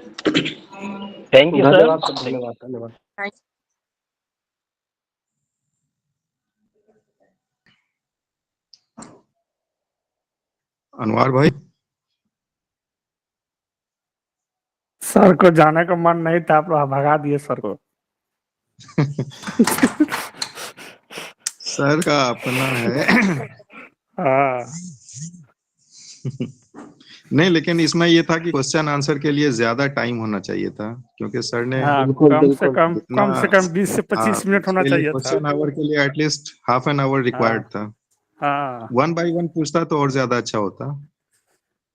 Thank you sir. धन्यवाद sir, धन्यवाद धन्यवाद। अनवर भाई, sir को जाने का मन नहीं था, आप लोग भगा दिए सर को। सर का अपना है। हाँ नहीं, लेकिन इसमें ये था कि क्वेश्चन आंसर के लिए ज्यादा टाइम होना चाहिए था, क्योंकि सर ने हाँ, बिल्कुल कम इतना से कम 20 से 25 मिनट होना चाहिए था। क्वेश्चन आवर के लिए at least half an hour required था। हाँ, 1 by 1 पूछता तो और ज्यादा अच्छा होता,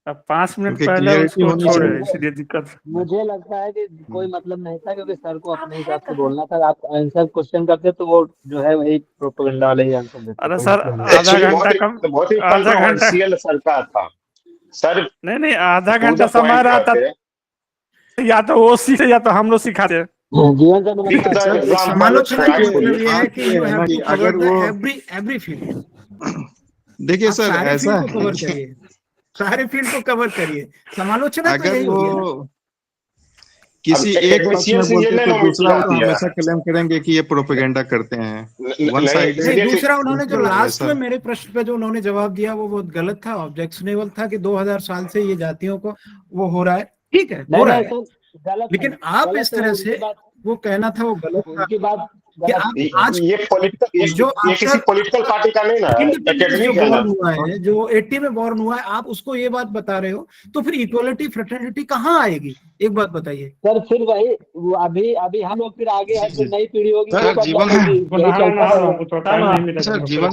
अब 5 मिनट क्योंकि पहले क्लियरिटी उसको होनी छोड़े, चाहिए। इसलिए दिक्कत। मुझे लगता है कि कोई मतलब नहीं था, क्योंकि सर को अपने हिसाब से बोलना था। आप आंसर क्वेश्चन करते तो वो जो है वही प्रोपेगेंडा वाले ही आंसर देते। अरे कोई सर मतलब नहीं। आधा एक्चुअली घंटा कम, बहुत ही आधा घंटा कंट्रोवर्शियल सरकार था सर। नहीं आधा टू घंटा द समय पॉइंट रहा था, करते, या तो वो सीखे या तो हम लोग सिखाते। जीवन सर पिक नमस्कार। द सर एग्जांपल समालोचना का ट्रैकफुली। मतलब ये है कि यू हैव कि टू कवर अगर द वो एवरी फील्ड। देखिए आप सर, सारे ऐसा फील्ड को है कवर कि करिए, सारे फील्ड को कवर करिए। समालोचना तो अगर यही होगी ना। वो किसी अब एक पक्ष में टेक्नीशियन से ये बोलते तो नोमिटी दूसरा वो आती है। हमेशा क्लेम करेंगे कि ये प्रोपेगेंडा करते हैं, वन नहीं साइडेड। नहीं, ये दूसरा उन्होंने जो लास्ट में वैसा मेरे प्रश्न पे जो उन्होंने जवाब दिया वो बहुत गलत था, ऑब्जेक्शनेबल था कि 2000 साल से ये जातियों को वो हो रहा है। ठीक है, हो रहा है, सर गलत लेकिन आप इस तरह से वो कहना था वो गलत था उनकी बात कि आप आज ये पॉलिटिकल, जो ये किसी पॉलिटिकल पार्टी का नहीं ना है, इंडिपेंडेंस जो एकेडमिक है ना। बॉर्न हुआ है, जो 80 में बॉर्न हुआ है, आप उसको ये बात बता रहे हो, तो फिर इक्वलिटी फ्रेटर्निटी कहाँ आएगी? एक बात बताइए सर। फिर वही वो अभी अभी हम लोग फिर आगे है, जो नई पीढ़ी होगी सर, वो बदला जीवन होगी, यही चलता रहेगा। सर, जीवन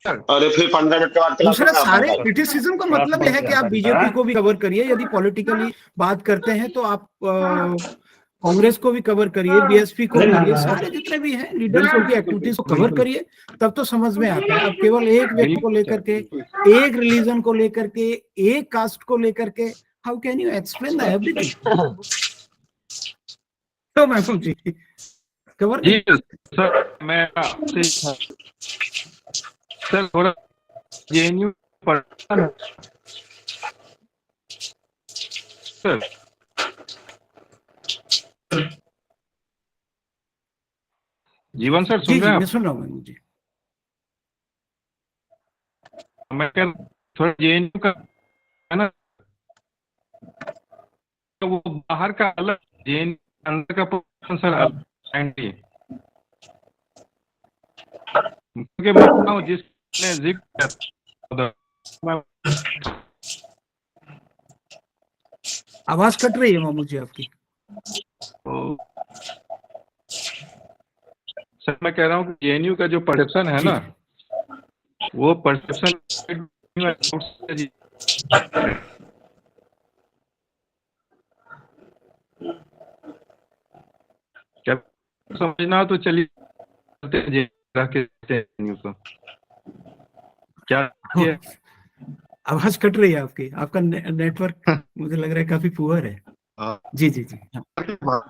सर, अरे फिर 15 मिनट के बाद क्लास दूसरा, में आप सारे बता रहे क्रिटिसिज्म का मतलब यह है कि आप बीजेपी को भी कवर करिए, यदि पॉलिटिकली बात करते हैं तो आप कांग्रेस को भी कवर करिए, बीएसपी को करिए, सारे जितने भी हैं लीडर्स उनकी एक्टिविटीज को कवर करिए, तब तो समझ में आता है। अब केवल एक व्यक्ति को लेकर के, एक रिलीजन को लेकर के, एक कास्ट को लेकर के, how can you explain the everything? तो महफूज जी कवर जी सर, मैं आपसे सर थोड़ा जेएनयू पढ़ा ना सर। जीवन सर जी सुन जी रहे हैं मैं सुन रहा हूँ जी। आप? मैं थोड़ा जेएनयू का है ना, तो वो बाहर का अलग, जेएनयू अंदर का पोर्शन सर अलग है। क्योंकि मैं बताऊं जिसने जिक्र किया, आवाज कट रही है मामू जी आपकी। तो सर मैं कह रहा हूँ कि जेएनयू का जो परसेप्शन है ना, वो परसेप्शन क्या समझना हो तो चलिए जेएनयू को क्या ये आवाज कट रही है आपकी, आपका नेटवर्क मुझे लग रहा है काफी पुअर है। जी जी जी हाँ।